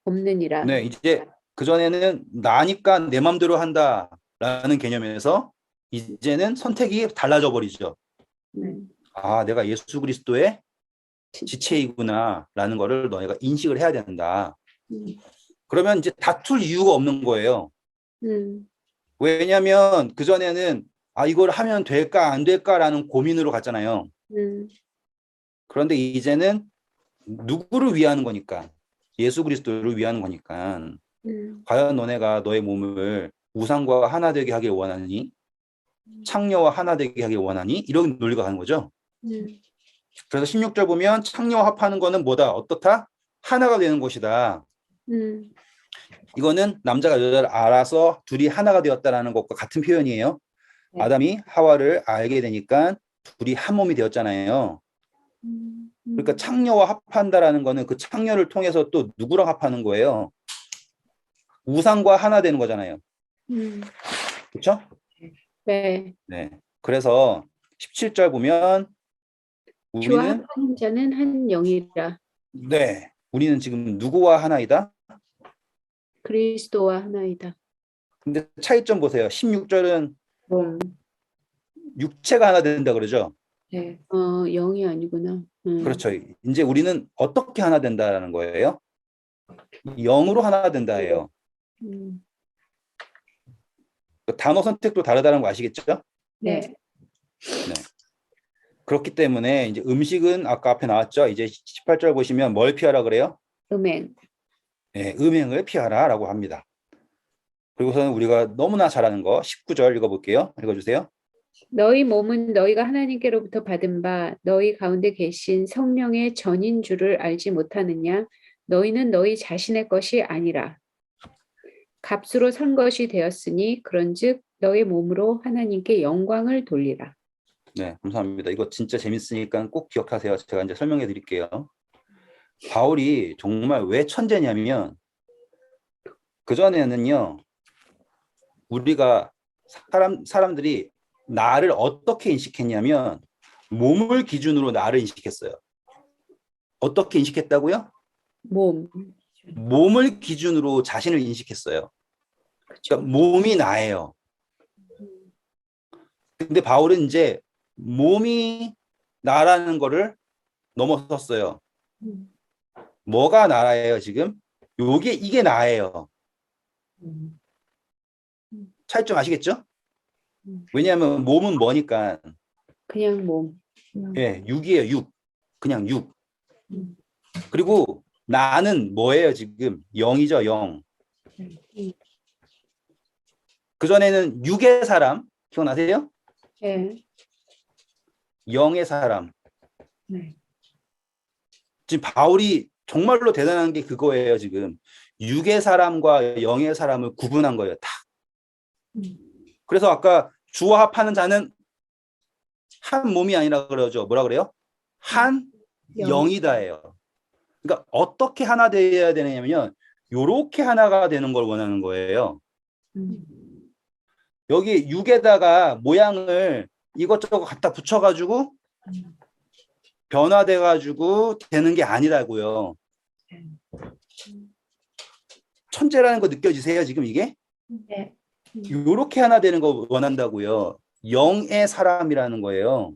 없느니라. 네, 이제 그전에는 나니까 내 맘대로 한다라는 개념에서 이제는 선택이 달라져 버리죠. 아, 내가 예수 그리스도의 지체이구나라는 거를 너희가 인식을 해야 된다. 그러면 이제 다툴 이유가 없는 거예요. 왜냐하면 그전에는 이걸 하면 될까 안 될까라는 고민으로 갔잖아요. 그런데 이제는 누구를 위하는 거니까 예수 그리스도를 위하는 거니까. 음, 과연 너네가 너의 몸을 우상과 하나 되게 하길 원하니? 창녀와 하나 되게 하길 원하니? 이런 논리가 가는 거죠. 음, 그래서 16절 보면 창녀와 합하는 거는 뭐다? 어떻다? 하나가 되는 것이다. 음, 이거는 남자가 여자를 알아서 둘이 하나가 되었다라는 것과 같은 표현이에요. 네. 아담이 하와를 알게 되니까 둘이 한 몸이 되었잖아요. 그러니까 음. 창녀와 합한다라는 거는 그 창녀를 통해서 또 누구랑 합하는 거예요? 우상과 하나 되는 거잖아요. 음. 그렇죠? 네. 네. 그래서 17절 보면 주와 우리는 합하는 자는 한 영이라. 네. 우리는 지금 누구와 하나이다? 그리스도와 하나이다. 근데 차이점 보세요. 16절은 몸. 육체가 하나 된다 그러죠. 네. 영이 아니구나. 그렇죠. 이제 우리는 어떻게 하나 된다라는 거예요? 영으로 하나 된다예요. 음. 그 단어 선택도 다르다는 거 아시겠죠? 네. 네. 그렇기 때문에 이제 음식은 아까 앞에 나왔죠. 이제 18절 보시면 뭘 피하라 그래요? 음행. 네, 음행을 피하라라고 합니다. 그리고서는 우리가 너무나 잘 아는 거 19절 읽어볼게요. 읽어주세요. 너희 몸은 너희가 하나님께로부터 받은 바 너희 가운데 계신 성령의 전인 줄을 알지 못하느냐? 너희는 너희 자신의 것이 아니라 값으로 산 것이 되었으니 그런즉 너희 몸으로 하나님께 영광을 돌리라. 네, 감사합니다. 이거 진짜 재밌으니까 꼭 기억하세요. 제가 이제 설명해 드릴게요. 바울이 정말 왜 천재냐면 그전에는요. 우리가 사람들이 나를 어떻게 인식했냐면 몸을 기준으로 나를 인식했어요. 어떻게 인식했다고요? 몸. 몸을 기준으로 자신을 인식했어요. 그러니까 몸이 나예요. 근데 바울은 이제 몸이 나라는 거를 넘어섰어요. 뭐가 나예요, 지금? 이게 나예요. 음. 차이점 아시겠죠? 왜냐하면 몸은 뭐니까. 그냥 몸. 예, 육이에요, 육. 그냥 육. 음. 그리고 나는 뭐예요, 지금? 영이죠, 영. 그전에는 육의 사람, 기억나세요? 예. 영의 사람. 네. 지금 바울이 정말로 대단한 게 그거예요, 지금. 육의 사람과 영의 사람을 구분한 거예요, 다. 그래서 아까 주와 합하는 자는 한 몸이 아니라 그러죠. 뭐라 그래요? 한 영이다예요. 그러니까 어떻게 하나 되어야 되느냐면 요렇게 하나가 되는 걸 원하는 거예요. 여기 육에다가 모양을 이것저것 갖다 붙여가지고 변화돼가지고 되는 게 아니라고요. 천재라는 거 느껴지세요, 지금 이게? 네. 요렇게 하나 되는 거 원한다고요. 영의 사람이라는 거예요.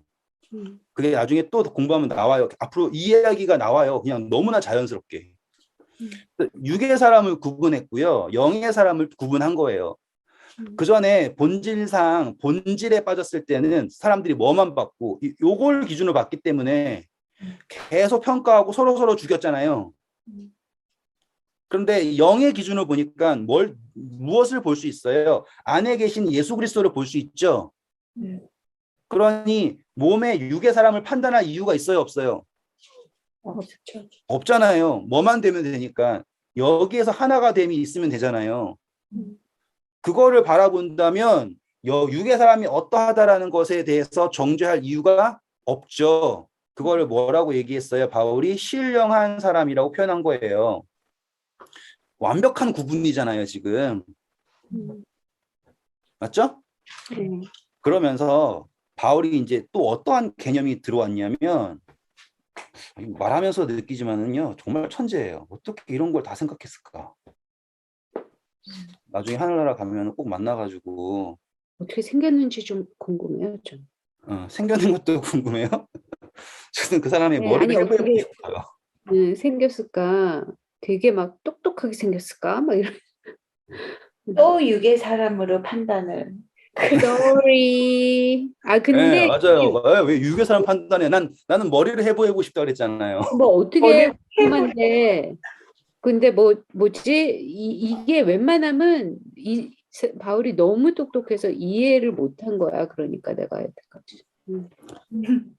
그게 나중에 또 공부하면 나와요. 앞으로 이 이야기가 나와요. 그냥 너무나 자연스럽게. 육의 사람을 구분했고요. 영의 사람을 구분한 거예요. 그 전에 본질상 본질에 빠졌을 때는 사람들이 뭐만 봤고 요걸 기준으로 봤기 때문에 계속 평가하고 서로 죽였잖아요. 그런데 영의 기준으로 보니까 무엇을 볼 수 있어요? 안에 계신 예수 그리스도를 볼 수 있죠. 그러니 몸에 육의 사람을 판단할 이유가 있어요, 없어요? 없죠. 없잖아요. 뭐만 되면 되니까 여기에서 하나가 됨이 있으면 되잖아요. 그거를 바라본다면 육의 사람이 어떠하다라는 것에 대해서 정죄할 이유가 없죠. 그거를 뭐라고 얘기했어요? 바울이 신령한 사람이라고 표현한 거예요. 완벽한 구분이잖아요, 지금. 맞죠? 그러면서 바울이 이제 또 어떠한 개념이 들어왔냐면 말하면서 느끼지만은요, 정말 천재예요. 어떻게 이런 걸 다 생각했을까? 나중에 하늘나라 가면 꼭 만나가지고 어떻게 생겼는지 좀 궁금해요, 좀. 생겨는 것도 궁금해요. 저는 그 사람의 네, 머리를 아니 해보고 어떻게 싶어요. 생겼을까? 되게 막 똑똑하게 생겼을까? 막 이런. 또 육의 사람으로 판단을. sorry. 네, 근데 맞아요. 왜 유괴 사람 판단해? 나는 머리를 해보고 싶다 그랬잖아요. 뭐 어떻게 머리를 궁금한데 근데 뭐지? 이게 웬만하면 바울이 너무 똑똑해서 이해를 못한 거야. 그러니까 내가 여태까지.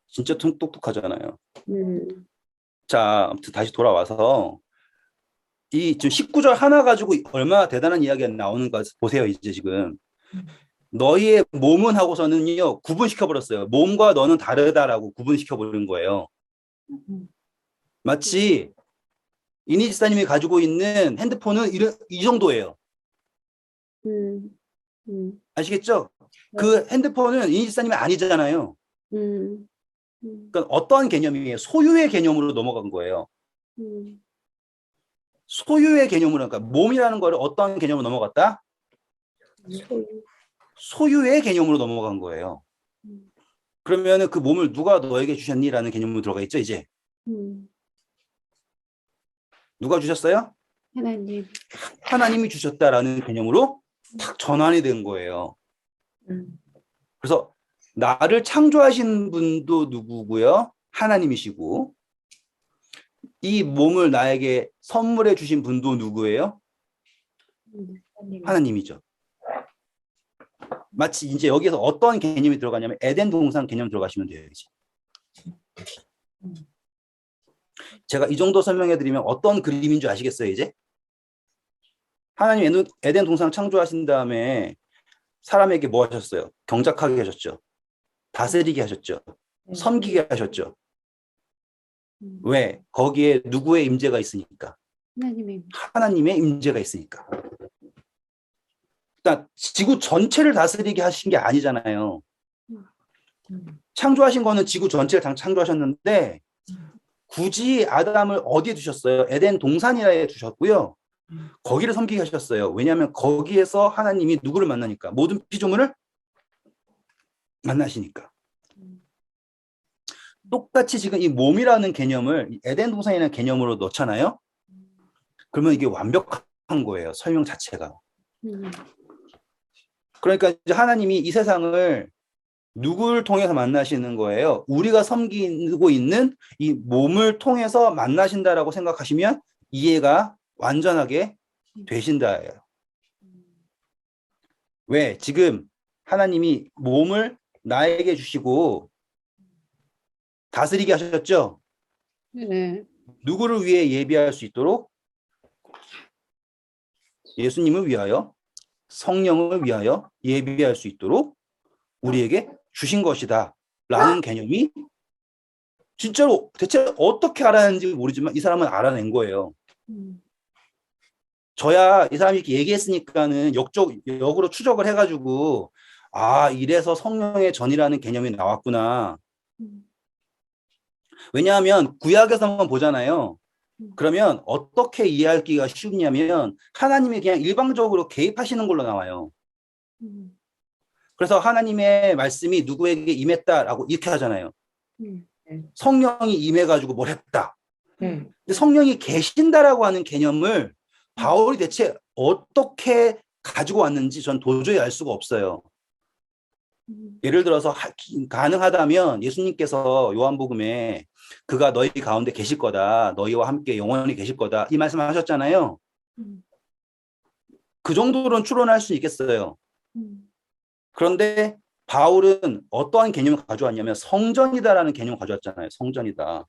진짜 똑똑하잖아요. 음, 자, 아무튼 다시 돌아와서 이 지금 19절 하나 가지고 얼마나 대단한 이야기가 나오는가 보세요. 이제 지금 너희의 몸은 하고서는요 구분시켜 버렸어요. 몸과 너는 다르다라고 구분시켜 버린 거예요. 마치 이니 지사님이 가지고 있는 핸드폰은 이 정도예요. 음, 음, 아시겠죠? 그 핸드폰은 이니 지사님이 아니잖아요. 음, 그러니까 어떠한 개념이에요? 소유의 개념으로 넘어간 거예요. 음, 소유의 개념으로, 그러니까 몸이라는 거를 어떤 개념으로 넘어갔다? 소유. 소유의 개념으로 넘어간 거예요. 음, 그러면은 그 몸을 누가 너에게 주셨니라는 개념으로 들어가 있죠, 이제. 음. 누가 주셨어요? 하나님. 하나님이 주셨다라는 개념으로 탁 전환이 된 거예요. 그래서 나를 창조하신 분도 누구고요? 하나님이시고, 이 몸을 나에게 선물해 주신 분도 누구예요? 하나님이죠. 마치 이제 여기서 어떤 개념이 들어가냐면 에덴 동산 개념 들어가시면 돼요. 이제. 제가 이 정도 설명해 드리면 어떤 그림인 줄 아시겠어요, 이제? 하나님 에덴 동산 창조하신 다음에 사람에게 뭐 하셨어요? 경작하게 하셨죠. 다스리게 하셨죠. 섬기게 하셨죠. 왜? 거기에 누구의 임재가 있으니까. 하나님의 임재가 있으니까. 일단 지구 전체를 다스리게 하신 게 아니잖아요. 창조하신 거는 지구 전체를 창조하셨는데 굳이 아담을 어디에 두셨어요? 에덴 동산이라에 두셨고요. 거기를 섬기게 하셨어요. 왜냐하면 거기에서 하나님이 누구를 만나니까. 모든 피조물을 만나시니까. 똑같이 지금 이 몸이라는 개념을 에덴 동산이라는 개념으로 넣잖아요. 그러면 이게 완벽한 거예요. 설명 자체가. 그러니까 이제 하나님이 이 세상을 누구를 통해서 만나시는 거예요? 우리가 섬기고 있는 이 몸을 통해서 만나신다라고 생각하시면 이해가 완전하게 되신다예요. 왜? 지금 하나님이 몸을 나에게 주시고 다스리게 하셨죠? 네. 누구를 위해 예비할 수 있도록? 예수님을 위하여, 성령을 위하여 예비할 수 있도록 우리에게 주신 것이다 라는 개념이 진짜로 대체 어떻게 알아냈는지 모르지만 이 사람은 알아낸 거예요. 저야 이 사람이 이렇게 얘기했으니까는 역으로 추적을 해가지고 아 이래서 성령의 전이라는 개념이 나왔구나. 왜냐하면 구약에서만 보잖아요. 그러면 어떻게 이해하기가 쉽냐면 하나님이 그냥 일방적으로 개입하시는 걸로 나와요. 그래서 하나님의 말씀이 누구에게 임했다라고 이렇게 하잖아요. 성령이 임해가지고 뭘 했다. 근데 성령이 계신다라고 하는 개념을 바울이 대체 어떻게 가지고 왔는지 전 도저히 알 수가 없어요. 예를 들어서 가능하다면 예수님께서 요한복음에 그가 너희 가운데 계실 거다. 너희와 함께 영원히 계실 거다. 이 말씀을 하셨잖아요. 그 정도로는 추론할 수 있겠어요. 그런데 바울은 어떠한 개념을 가져왔냐면 성전이다라는 개념을 가져왔잖아요. 성전이다.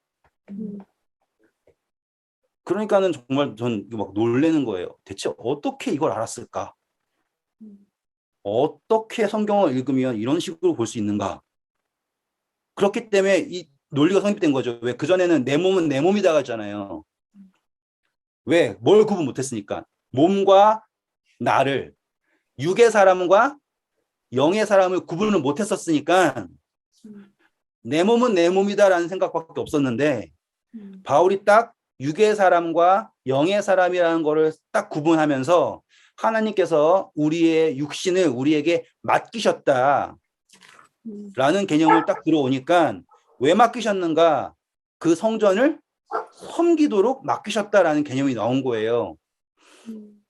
그러니까는 정말 전 막 놀라는 거예요. 대체 어떻게 이걸 알았을까? 어떻게 성경을 읽으면 이런 식으로 볼 수 있는가? 그렇기 때문에 이 논리가 성립된 거죠. 왜? 그전에는 내 몸은 내 몸이다 했잖아요. 왜? 뭘 구분 못했으니까. 몸과 나를, 육의 사람과 영의 사람을 구분을 못했었으니까 내 몸은 내 몸이다라는 생각밖에 없었는데 바울이 딱 육의 사람과 영의 사람이라는 거를 딱 구분하면서 하나님께서 우리의 육신을 우리에게 맡기셨다라는 개념을 딱 들어오니까 왜 맡기셨는가? 그 성전을 섬기도록 맡기셨다라는 개념이 나온 거예요.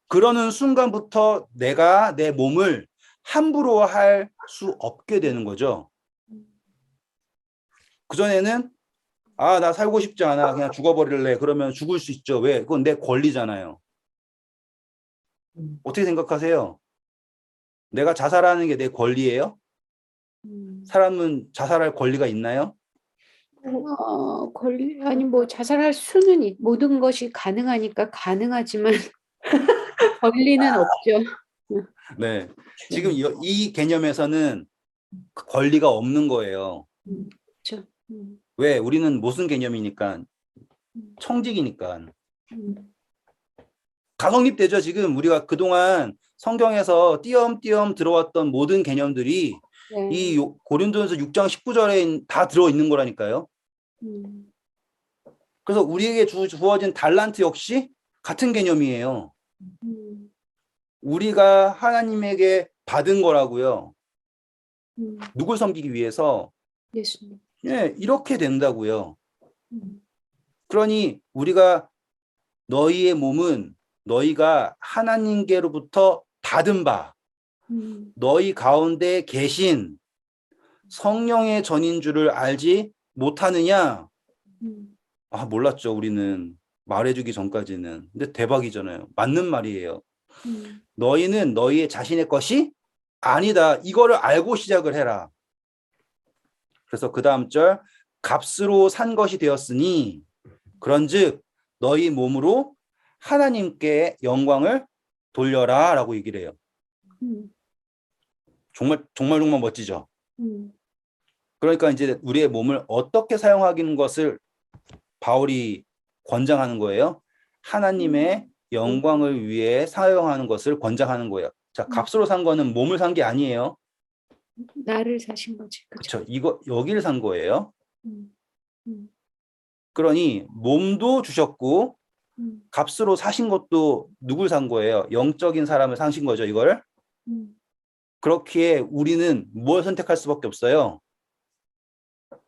그러는 순간부터 내가 내 몸을 함부로 할 수 없게 되는 거죠. 그전에는 아, 나 살고 싶지 않아. 그냥 죽어버릴래. 그러면 죽을 수 있죠. 왜? 그건 내 권리잖아요. 어떻게 생각하세요? 내가 자살하는 게 내 권리예요? 사람은 자살할 권리가 있나요? 아니 뭐 자살할 수는 모든 것이 가능하니까 가능하지만 권리는 없죠. 네. 지금 이 개념에서는 권리가 없는 거예요. 그렇죠. 왜? 우리는 무슨 개념이니까? 청직이니까. 다 성립되죠. 지금 우리가 그동안 성경에서 띄엄띄엄 들어왔던 모든 개념들이 네. 이 고린도전서 6장 19절에 다 들어있는 거라니까요. 그래서 우리에게 주어진 달란트 역시 같은 개념이에요. 우리가 하나님에게 받은 거라고요. 누굴 섬기기 위해서. 예수님. 예, 이렇게 된다고요. 그러니 우리가 너희의 몸은 너희가 하나님께로부터 받은 바 너희 가운데 계신 성령의 전인 줄을 알지 못하느냐? 아, 몰랐죠. 우리는 말해주기 전까지는. 근데 대박이잖아요. 맞는 말이에요. 너희는 너희의 자신의 것이 아니다. 이거를 알고 시작을 해라. 그래서 그 다음 절 값으로 산 것이 되었으니 그런즉 너희 몸으로 하나님께 영광을 돌려라 라고 얘기를 해요. 정말 멋지죠. 그러니까 이제 우리의 몸을 어떻게 사용하는 것을 바울이 권장하는 거예요. 하나님의 영광을 위해 사용하는 것을 권장하는 거예요. 자, 값으로 산 거는 몸을 산 게 아니에요. 나를 사신 거지. 그렇죠. 이거 여기를 산 거예요. 음, 음, 그러니 몸도 주셨고 값으로 사신 것도 누굴 산 거예요? 영적인 사람을 사신 거죠, 이걸. 그렇기에 우리는 뭘 선택할 수밖에 없어요?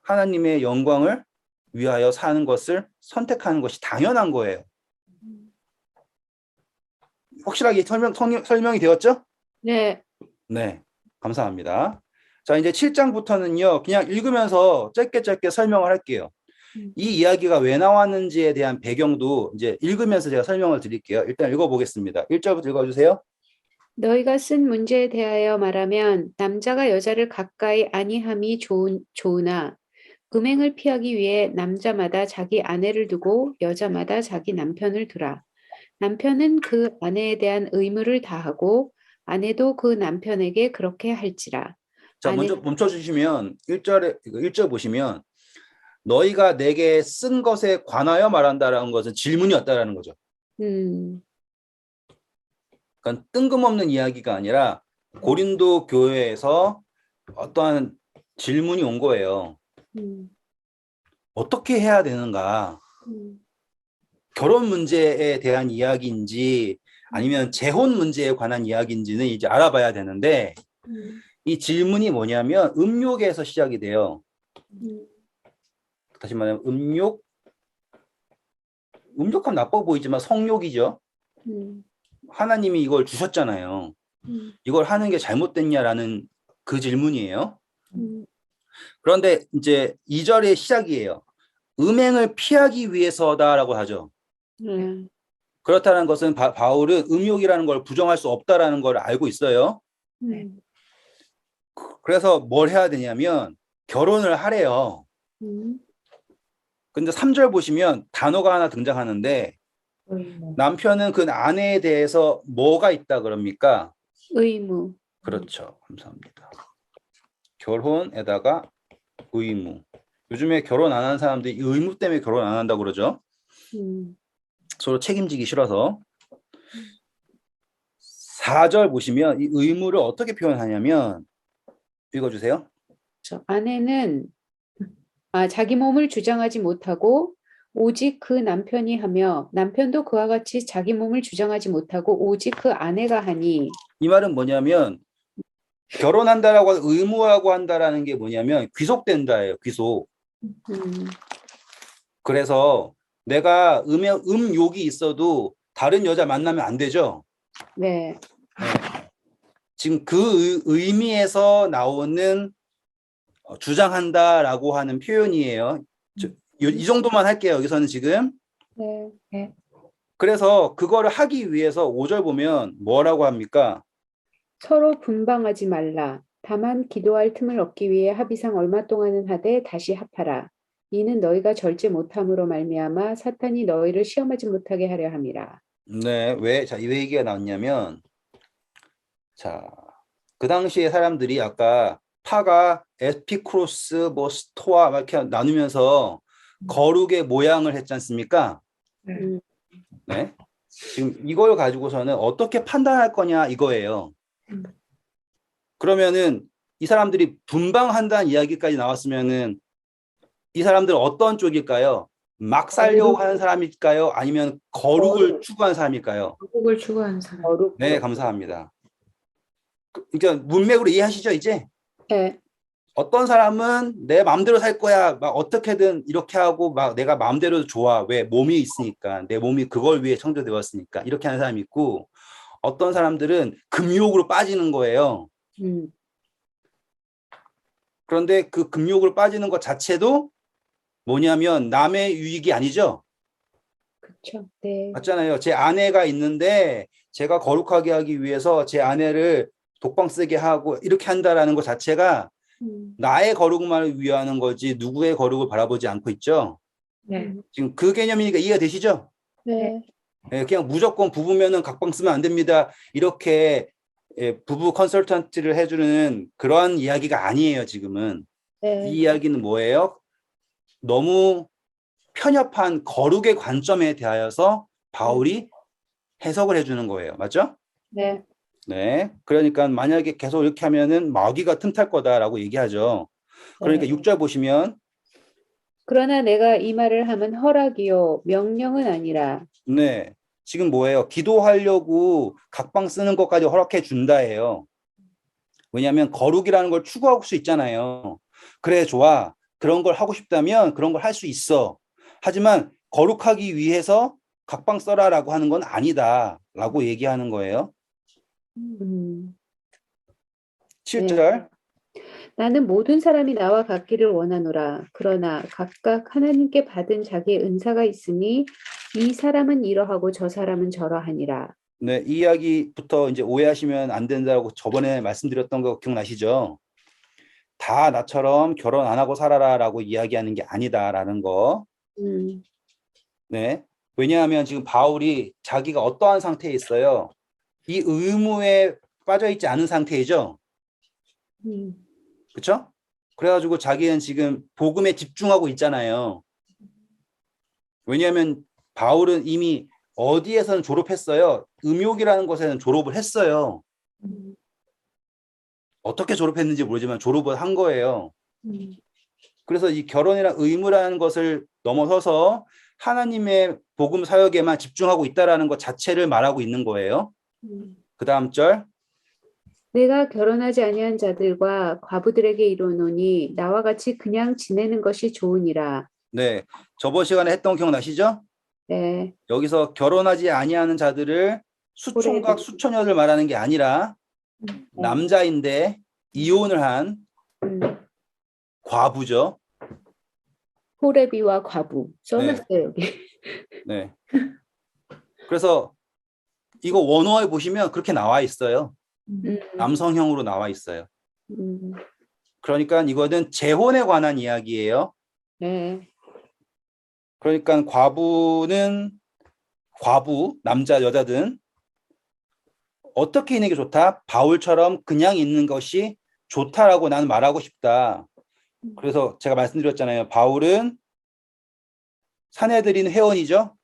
하나님의 영광을 위하여 사는 것을 선택하는 것이 당연한 거예요. 확실하게 설명이 되었죠? 네. 네, 감사합니다. 자, 이제 7장부터는요, 그냥 읽으면서 짧게 설명을 할게요. 이 이야기가 왜 나왔는지에 대한 배경도 이제 읽으면서 제가 설명을 드릴게요. 일단 읽어보겠습니다. 1절부터 읽어주세요. 너희가 쓴 문제에 대하여 말하면 남자가 여자를 가까이 아니함이 좋으나 음행을 피하기 위해 남자마다 자기 아내를 두고 여자마다 자기 남편을 두라. 남편은 그 아내에 대한 의무를 다하고 아내도 그 남편에게 그렇게 할지라. 자, 먼저 멈춰주시면 1절 보시면 너희가 내게 쓴 것에 관하여 말한다라는 것은 질문이었다라는 거죠. 그러니까 뜬금없는 이야기가 아니라 고린도 교회에서 어떠한 질문이 온 거예요. 어떻게 해야 되는가? 결혼 문제에 대한 이야기인지 아니면 재혼 문제에 관한 이야기인지는 이제 알아봐야 되는데 이 질문이 뭐냐면 음욕에서 시작이 돼요. 다시 말하면 음욕하면 나빠 보이지만 성욕이죠. 하나님이 이걸 주셨잖아요. 이걸 하는 게 잘못됐냐라는 그 질문이에요. 그런데 이제 2절의 시작이에요. 음행을 피하기 위해서다라고 하죠. 그렇다는 것은 바울은 음욕이라는 걸 부정할 수 없다라는 걸 알고 있어요. 그래서 뭘 해야 되냐면 결혼을 하래요. 근데 3절 보시면 단어가 하나 등장하는데 남편은 그 아내에 대해서 뭐가 있다 그럽니까? 의무. 그렇죠. 감사합니다. 결혼에다가 의무. 요즘에 결혼 안 하는 사람들이 의무 때문에 결혼 안 한다고 그러죠. 서로 책임지기 싫어서. 4절 보시면 이 의무를 어떻게 표현하냐면 읽어주세요. 아내는 자기 몸을 주장하지 못하고 오직 그 남편이 하며 남편도 그와 같이 자기 몸을 주장하지 못하고 오직 그 아내가 하니. 이 말은 뭐냐면 결혼한다라고 의무라고 한다라는 게 뭐냐면 귀속된다예요. 귀속. 그래서 내가 음욕이 있어도 다른 여자 만나면 안 되죠. 네. 지금 그 의미에서 나오는 주장한다라고 하는 표현이에요. 이 정도만 할게요. 여기서는 지금. 네. 네. 그래서 그거를 하기 위해서 5절 보면 뭐라고 합니까? 서로 분방하지 말라. 다만 기도할 틈을 얻기 위해 합의상 얼마 동안은 하되 다시 합하라. 이는 너희가 절제 못함으로 말미암아 사탄이 너희를 시험하지 못하게 하려 함이라. 네, 왜 얘기가 나왔냐면, 자, 그 당시에 사람들이 아까 파가 에피크로스, 뭐 스토아 막 이렇게 나누면서 거룩의 모양을 했지 않습니까? 음, 네. 지금 이걸 가지고서는 어떻게 판단할 거냐 이거예요. 음. 그러면은 이 사람들이 분방한다는 이야기까지 나왔으면은 이 사람들은 어떤 쪽일까요? 막 살려고 하는 사람일까요? 아니면 거룩을 거룩. 추구하는 사람일까요? 거룩을 추구하는 사람. 거룩. 네, 감사합니다. 그러니까 문맥으로 이해하시죠, 이제? 네. 어떤 사람은 내 마음대로 살 거야. 막 어떻게든 이렇게 하고 막 내가 마음대로 좋아. 왜? 몸이 있으니까. 내 몸이 그걸 위해 창조되었으니까. 이렇게 하는 사람이 있고 어떤 사람들은 금욕으로 빠지는 거예요. 음, 그런데 그 금욕으로 빠지는 것 자체도 뭐냐면 남의 유익이 아니죠. 그렇죠. 네. 맞잖아요. 제 아내가 있는데 제가 거룩하게 하기 위해서 제 아내를 독방 쓰게 하고 이렇게 한다라는 것 자체가 나의 거룩만을 위하는 거지 누구의 거룩을 바라보지 않고 있죠. 네. 지금 그 개념이니까 이해가 되시죠? 네. 예, 그냥 무조건 부부면은 각방 쓰면 안 됩니다. 이렇게 부부 컨설턴트를 해주는 그런 이야기가 아니에요. 지금은 네. 이 이야기는 뭐예요? 너무 편협한 거룩의 관점에 대하여서 바울이 해석을 해주는 거예요. 맞죠? 네. 네. 그러니까 만약에 계속 이렇게 하면은 마귀가 틈탈 거다라고 얘기하죠. 그러니까 네. 6절 보시면 그러나 내가 이 말을 하면 허락이요 명령은 아니라. 네. 지금 뭐예요? 기도하려고 각방 쓰는 것까지 허락해 준다예요. 왜냐하면 거룩이라는 걸 추구할 수 있잖아요. 그래, 좋아. 그런 걸 하고 싶다면 그런 걸 할 수 있어. 하지만 거룩하기 위해서 각방 써라라고 하는 건 아니다라고 얘기하는 거예요. 네. 7절. 나는 모든 사람이 나와 같기를 원하노라. 그러나 각각 하나님께 받은 자기의 은사가 있으니 이 사람은 이러하고 저 사람은 저러하니라. 네, 이 이야기부터 이제 오해하시면 안 된다고 저번에 말씀드렸던 거 기억나시죠? 다 나처럼 결혼 안 하고 살아라라고 이야기하는 게 아니다라는 거. 음, 네. 왜냐하면 지금 바울이 자기가 어떠한 상태에 있어요? 이 의무에 빠져 있지 않은 상태이죠. 음, 그렇죠? 그래가지고 자기는 지금 복음에 집중하고 있잖아요. 왜냐하면 바울은 이미 어디에서는 졸업했어요. 음욕이라는 곳에는 졸업을 했어요. 음, 어떻게 졸업했는지 모르지만 졸업을 한 거예요. 음, 그래서 이 결혼이랑 의무라는 것을 넘어서서 하나님의 복음 사역에만 집중하고 있다라는 것 자체를 말하고 있는 거예요. 그 다음 절. 내가 결혼하지 아니한 자들과 과부들에게 이르노니 나와 같이 그냥 지내는 것이 좋으니라. 네. 저번 시간에 했던 거 기억나시죠? 네. 여기서 결혼하지 아니하는 자들을 수총각 수처녀들 말하는 게 아니라 남자인데 이혼을 한 음, 과부죠. 호레비와 과부 네. 써놨어요 여기. 네. 그래서 이거 원어에 보시면 그렇게 나와 있어요. 남성형으로 나와 있어요. 음, 그러니까 이거는 재혼에 관한 이야기예요. 네. 그러니까 과부는 과부, 남자, 여자든 어떻게 있는 게 좋다? 바울처럼 그냥 있는 것이 좋다라고 나는 말하고 싶다. 그래서 제가 말씀드렸잖아요. 바울은 사내들인 회원이죠.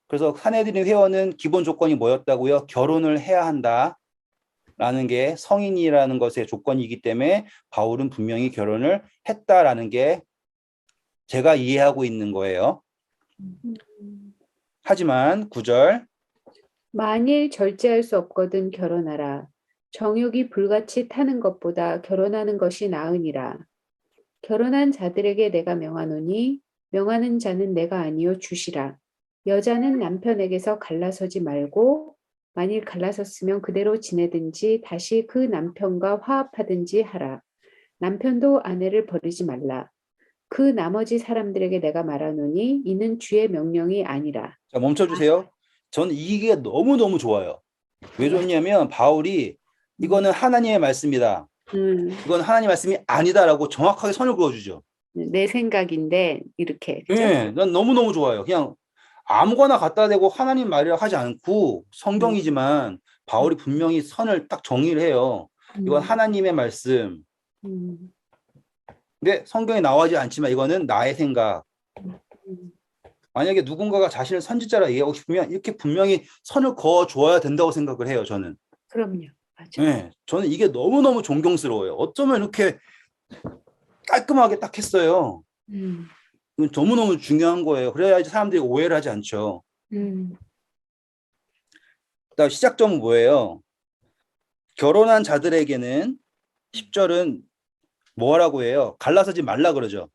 그래서 사내들인 회원은 기본 조건이 뭐였다고요? 결혼을 해야 한다라는 게 성인이라는 것의 조건이기 때문에 바울은 분명히 결혼을 했다라는 게 제가 이해하고 있는 거예요. 하지만 9절. 만일 절제할 수 없거든 결혼하라. 정욕이 불같이 타는 것보다 결혼하는 것이 나으니라. 결혼한 자들에게 내가 명하노니 명하는 자는 내가 아니요 주시라. 여자는 남편에게서 갈라서지 말고 만일 갈라섰으면 그대로 지내든지 다시 그 남편과 화합하든지 하라. 남편도 아내를 버리지 말라. 그 나머지 사람들에게 내가 말하노니 이는 주의 명령이 아니라. 자, 멈춰주세요. 저는 이게 너무너무 좋아요. 왜 좋냐면 바울이 이거는 하나님의 말씀이다. 이건 하나님의 말씀이 아니다라고 정확하게 선을 그어주죠. 내 생각인데 이렇게. 그죠? 네, 난 너무너무 좋아요. 그냥 아무거나 갖다 대고 하나님 말이라 하지 않고 성경이지만 바울이 분명히 선을 딱 정의를 해요. 이건 하나님의 말씀. 음, 근데 성경에 나오지 않지만 이거는 나의 생각. 음, 만약에 누군가가 자신을 선지자라 얘기하고 싶으면 이렇게 분명히 선을 그어줘야 된다고 생각을 해요, 저는. 그럼요. 맞아. 네, 저는 이게 너무너무 존경스러워요. 어쩌면 이렇게 깔끔하게 딱 했어요. 음, 이건 너무너무 중요한 거예요. 그래야지 사람들이 오해를 하지 않죠. 음, 그다음 시작점은 뭐예요? 결혼한 자들에게는 10절은 뭐라고 해요? 갈라서지 말라 그러죠.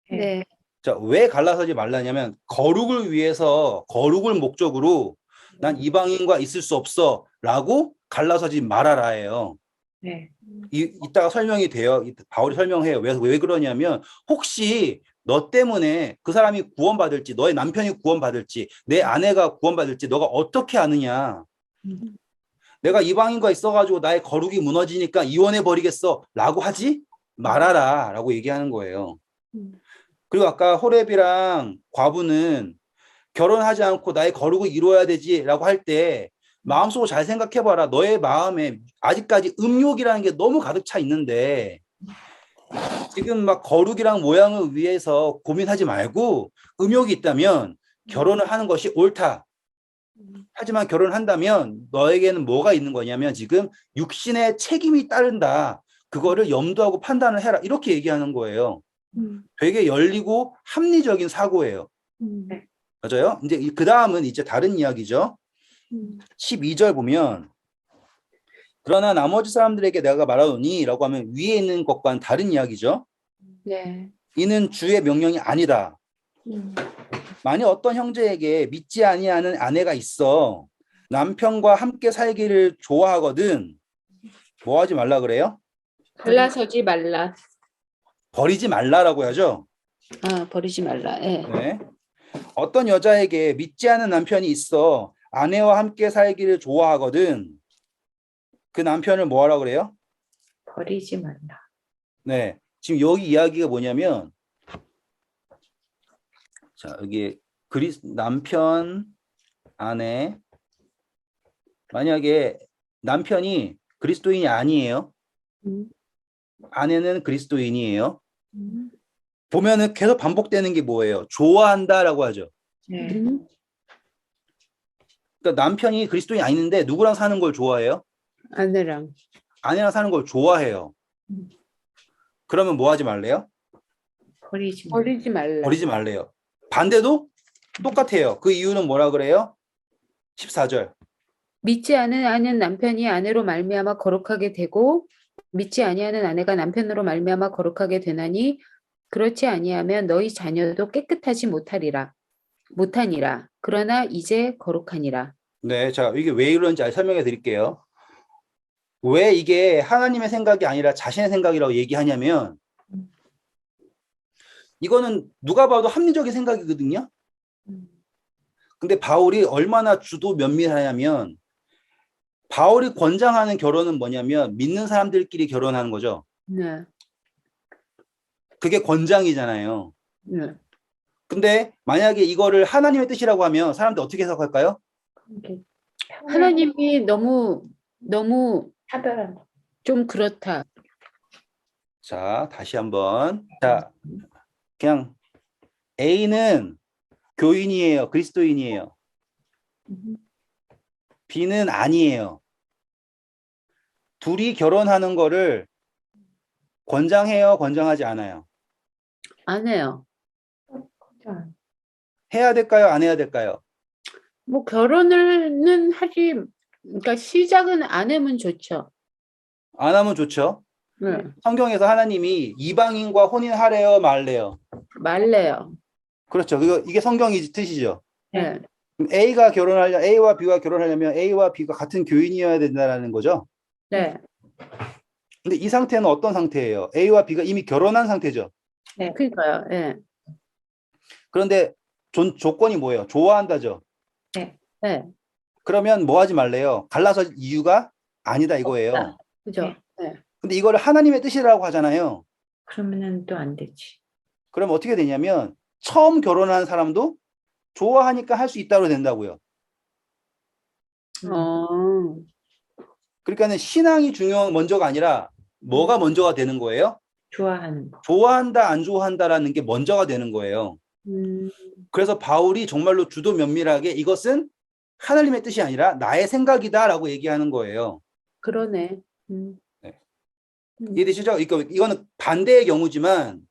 네. 자, 왜 갈라서지 말라냐면 거룩을 위해서 거룩을 목적으로 난 이방인과 있을 수 없어라고 갈라서지 말아라예요. 네. 이따가 설명이 돼요. 바울이 설명해요. 왜 그러냐면 혹시 너 때문에 그 사람이 구원받을지, 너의 남편이 구원받을지, 내 아내가 구원받을지 너가 어떻게 아느냐. 내가 이방인과 있어가지고 나의 거룩이 무너지니까 이혼해버리겠어 라고 하지 말아라 라고 얘기하는 거예요. 그리고 아까 호렙이랑 과부는 결혼하지 않고 나의 거룩을 이루어야 되지 라고 할 때 마음속으로 잘 생각해봐라. 너의 마음에 아직까지 음욕이라는 게 너무 가득 차 있는데 지금 막 거룩이랑 모양을 위해서 고민하지 말고 음욕이 있다면 결혼을 하는 것이 옳다. 하지만 결혼한다면 너에게는 뭐가 있는 거냐면 지금 육신의 책임이 따른다. 그거를 염두하고 판단을 해라. 이렇게 얘기하는 거예요. 되게 열리고 합리적인 사고예요. 맞아요? 이제 그 다음은 이제 다른 이야기죠. 12절 보면 그러나 나머지 사람들에게 내가 말하노니 라고 하면 위에 있는 것과는 다른 이야기죠. 네. 이는 주의 명령이 아니다. 만약 어떤 형제에게 믿지 아니하는 아내가 있어 남편과 함께 살기를 좋아하거든 뭐 하지 말라 그래요? 갈라서지 말라. 버리지 말라라고 하죠. 아, 버리지 말라. 예. 네. 어떤 여자에게 믿지 않은 남편이 있어 아내와 함께 살기를 좋아하거든 그 남편을 뭐 하라 그래요? 버리지 말라. 네. 지금 여기 이야기가 뭐냐면 자, 여기 남편, 아내 만약에 남편이 그리스도인이 아니에요. 음, 아내는 그리스도인이에요. 음, 보면은 계속 반복되는 게 뭐예요? 좋아한다라고 하죠. 네. 그러니까 남편이 그리스도인이 아닌데 누구랑 사는 걸 좋아해요? 아내랑. 아내랑 사는 걸 좋아해요. 그러면 뭐 하지 말래요? 버리지 말라. 버리지 말라. 버리지 말래요. 반대도 똑같아요. 그 이유는 뭐라 그래요? 14절. 믿지 않은 남편이 아내로 말미암아 거룩하게 되고 믿지 아니하는 아내가 남편으로 말미암아 거룩하게 되나니 그렇지 아니하면 너희 자녀도 깨끗하지 못하니라. 그러나 이제 거룩하니라. 네, 자, 이게 왜 이런지 설명해 드릴게요. 왜 이게 하나님의 생각이 아니라 자신의 생각이라고 얘기하냐면 이거는 누가 봐도 합리적인 생각이거든요. 근데 바울이 얼마나 주도 면밀하냐면 바울이 권장하는 결혼은 뭐냐면 믿는 사람들끼리 결혼하는 거죠. 네. 그게 권장이잖아요. 네. 근데 만약에 이거를 하나님의 뜻이라고 하면 사람들 어떻게 해석할까요? 하나님이 너무 차별한다. 좀 그렇다. 자, 다시 한번. 자, 그냥 A는 교인이에요. 그리스도인이에요. B는 아니에요. 둘이 결혼하는 거를 권장해요? 권장하지 않아요? 안 해요. 해야 될까요? 안 해야 될까요? 뭐 결혼은 하지, 그러니까 시작은 안 하면 좋죠. 안 하면 좋죠. 네. 성경에서 하나님이 이방인과 혼인하래요? 말래요? 말래요. 그렇죠. 이게 성경이 뜻이죠. 네. 그럼 A와 B가 결혼하려면 A와 B가 같은 교인이어야 된다는 거죠. 네. 근데 이 상태는 어떤 상태예요? A와 B가 이미 결혼한 상태죠. 네. 그러니까요. 예. 그런데 조건이 뭐예요? 좋아한다죠. 네. 네. 그러면 뭐 하지 말래요? 갈라설 이유가 아니다 이거예요. 그죠? 네. 네. 근데 이거를 하나님의 뜻이라고 하잖아요. 그러면은 또 안 되지. 그럼 어떻게 되냐면 처음 결혼한 사람도 좋아하니까 할 수 있다고 된다고요. 어. 그러니까는 신앙이 중요한 먼저가 아니라 뭐가 먼저가 되는 거예요? 좋아하는 거. 좋아한다, 안 좋아한다라는 게 먼저가 되는 거예요. 음. 그래서 바울이 정말로 주도 면밀하게 이것은 하나님의 뜻이 아니라 나의 생각이다라고 얘기하는 거예요. 그러네. 음. 네. 음. 이해되시죠? 그러니까 이거는 반대의 경우지만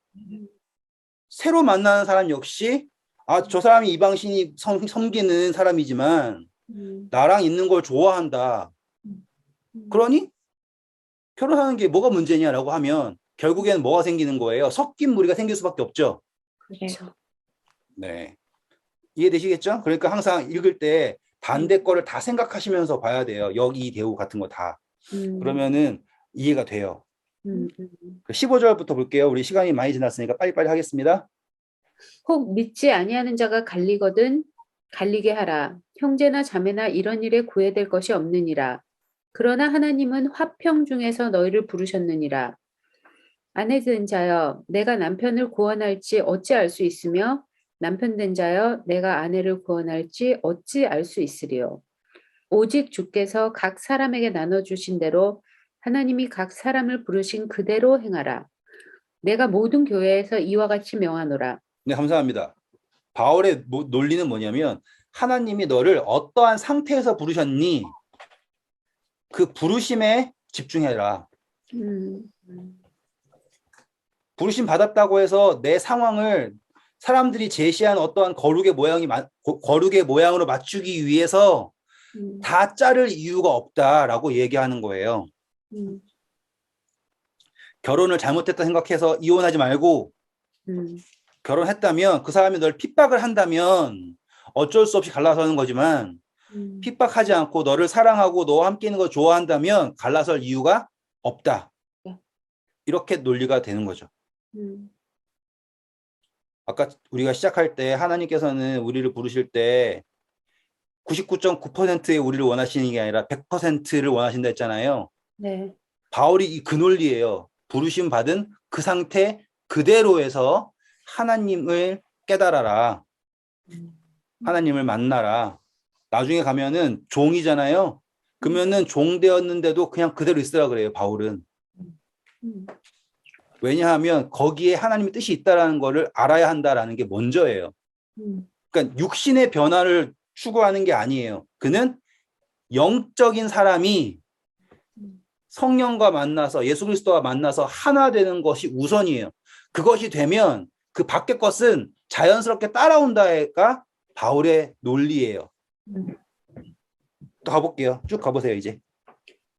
새로 만나는 사람 역시 저 사람이 이방신이 섬기는 사람이지만 음. 나랑 있는 걸 좋아한다. 그러니 결혼하는 게 뭐가 문제냐라고 하면 결국에는 뭐가 생기는 거예요? 섞인 무리가 생길 수밖에 없죠. 그래. 그렇죠. 네. 이해되시겠죠? 그러니까 항상 읽을 때 반대 거를 다 생각하시면서 봐야 돼요. 여기 대우 같은 거 다. 그러면은 이해가 돼요. 15절부터 볼게요. 우리 시간이 많이 지났으니까 빨리빨리 하겠습니다. 혹 믿지 아니하는 자가 갈리거든 갈리게 하라. 형제나 자매나 이런 일에 구애될 것이 없느니라. 그러나 하나님은 화평 중에서 너희를 부르셨느니라. 아내 된 자여 내가 남편을 구원할지 어찌 알 수 있으며 남편 된 자여 내가 아내를 구원할지 어찌 알 수 있으리요. 오직 주께서 각 사람에게 나눠주신 대로 하나님이 각 사람을 부르신 그대로 행하라. 내가 모든 교회에서 이와 같이 명하노라. 네, 감사합니다. 바울의 논리는 뭐냐면 하나님이 너를 어떠한 상태에서 부르셨니? 그 부르심에 집중해라. 부르심 받았다고 해서 내 상황을 사람들이 제시한 어떠한 거룩의 모양으로 맞추기 위해서 다 자를 이유가 없다라고 얘기하는 거예요. 결혼을 잘못했다 생각해서 이혼하지 말고 결혼했다면 그 사람이 널 핍박을 한다면 어쩔 수 없이 갈라서는 거지만 핍박하지 않고 너를 사랑하고 너와 함께 있는 걸 좋아한다면 갈라설 이유가 없다. 이렇게 논리가 되는 거죠. 아까 우리가 시작할 때 하나님께서는 우리를 부르실 때 99.9%의 우리를 원하시는 게 아니라 100%를 원하신다 했잖아요. 네. 바울이 그 논리예요. 부르심 받은 그 상태 그대로에서 하나님을 깨달아라. 하나님을 만나라. 나중에 가면은 종이잖아요. 그러면은 종 되었는데도 그냥 그대로 있으라 그래요, 바울은. 왜냐하면 거기에 하나님의 뜻이 있다라는 거를 알아야 한다라는 게 먼저예요. 그러니까 육신의 변화를 추구하는 게 아니에요. 그는 영적인 사람이 성령과 만나서 예수 그리스도와 만나서 하나 되는 것이 우선이에요. 그것이 되면 그 밖의 것은 자연스럽게 따라온다가 바울의 논리예요. 또 가볼게요. 쭉 가보세요, 이제.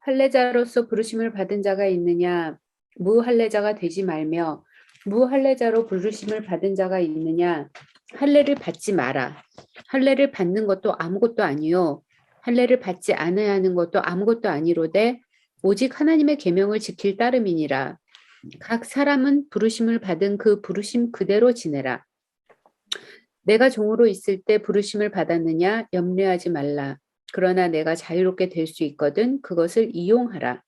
할례자로서 부르심을 받은 자가 있느냐? 무할례자가 되지 말며 무할례자로 부르심을 받은 자가 있느냐? 할례를 받지 마라. 할례를 받는 것도 아무것도 아니요 할례를 받지 않아야 하는 것도 아무것도 아니로되 오직 하나님의 계명을 지킬 따름이니라. 각 사람은 부르심을 받은 그 부르심 그대로 지내라. 내가 종으로 있을 때 부르심을 받았느냐? 염려하지 말라. 그러나 내가 자유롭게 될 수 있거든 그것을 이용하라.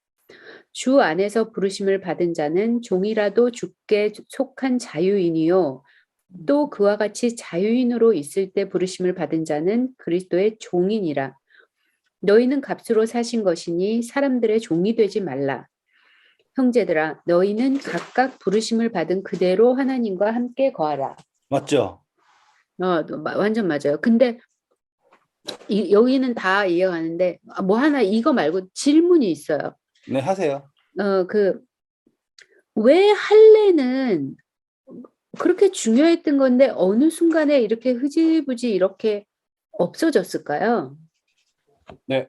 주 안에서 부르심을 받은 자는 종이라도 주께 속한 자유인이요 또 그와 같이 자유인으로 있을 때 부르심을 받은 자는 그리스도의 종이니라. 너희는 값으로 사신 것이니 사람들의 종이 되지 말라. 형제들아 너희는 각각 부르심을 받은 그대로 하나님과 함께 거하라. 맞죠? 완전 맞아요. 근데 여기는 다 이해가는데 뭐 하나 이거 말고 질문이 있어요. 네, 하세요. 왜 할례는 그렇게 중요했던 건데 어느 순간에 이렇게 흐지부지 이렇게 없어졌을까요? 네.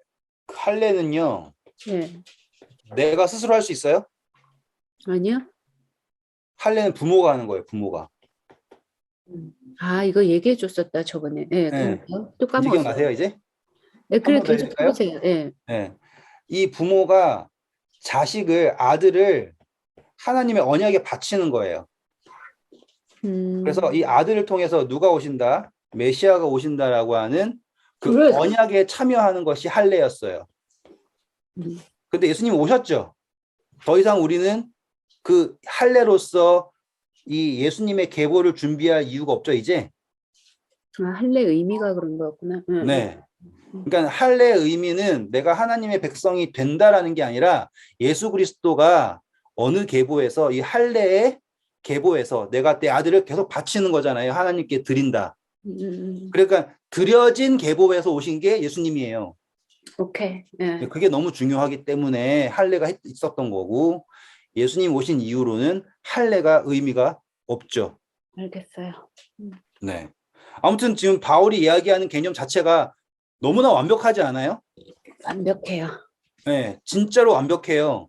할례는요. 네. 내가 스스로 할 수 있어요? 아니요? 할례는 부모가 하는 거예요, 부모가. 아, 이거 얘기해 줬었다, 저번에. 네, 네. 또 이제 까먹었어요. 기억나세요, 이제? 네, 그래, 한번 더 계속 해줄까요? 해보세요. 네. 네. 이 부모가 아들을 하나님의 언약에 바치는 거예요. 그래서 이 아들을 통해서 누가 오신다? 메시아가 오신다라고 하는 그 그래. 언약에 참여하는 것이 할례였어요. 음. 근데 예수님 오셨죠. 더 이상 우리는 그 할례로서 이 예수님의 계보를 준비할 이유가 없죠, 이제. 아, 할례 의미가 그런 거였구나. 네. 그러니까 할례의 의미는 내가 하나님의 백성이 된다라는 게 아니라 예수 그리스도가 어느 계보에서 이 할례의 계보에서 내가 내 아들을 계속 바치는 거잖아요. 하나님께 드린다. 그러니까 드려진 계보에서 오신 게 예수님이에요. 오케이. 예. 그게 너무 중요하기 때문에 할례가 있었던 거고 예수님 오신 이후로는 할례가 의미가 없죠. 알겠어요. 네. 아무튼 지금 바울이 이야기하는 개념 자체가 너무나 완벽하지 않아요? 완벽해요. 네, 진짜로 완벽해요.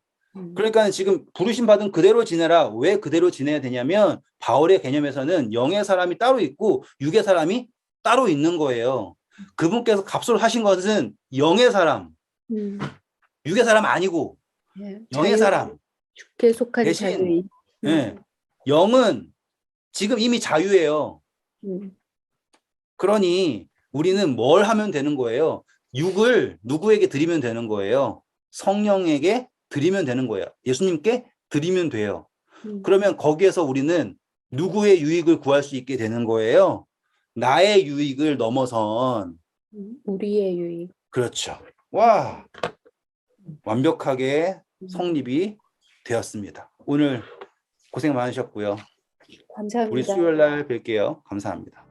그러니까 지금 부르심 받은 그대로 지내라. 왜 그대로 지내야 되냐면 바울의 개념에서는 영의 사람이 따로 있고 육의 사람이 따로 있는 거예요. 그분께서 값을 하신 것은 영의 사람, 음. 육의 사람 아니고 예. 영의 사람. 죽게 속한 대신, 자유인. 네, 영은 지금 이미 자유예요. 그러니 우리는 뭘 하면 되는 거예요? 육을 누구에게 드리면 되는 거예요? 성령에게 드리면 되는 거예요. 예수님께 드리면 돼요. 그러면 거기에서 우리는 누구의 유익을 구할 수 있게 되는 거예요? 나의 유익을 넘어선. 우리의 유익. 그렇죠. 와, 완벽하게 성립이 되었습니다. 오늘 고생 많으셨고요. 감사합니다. 우리 수요일 날 뵐게요. 감사합니다.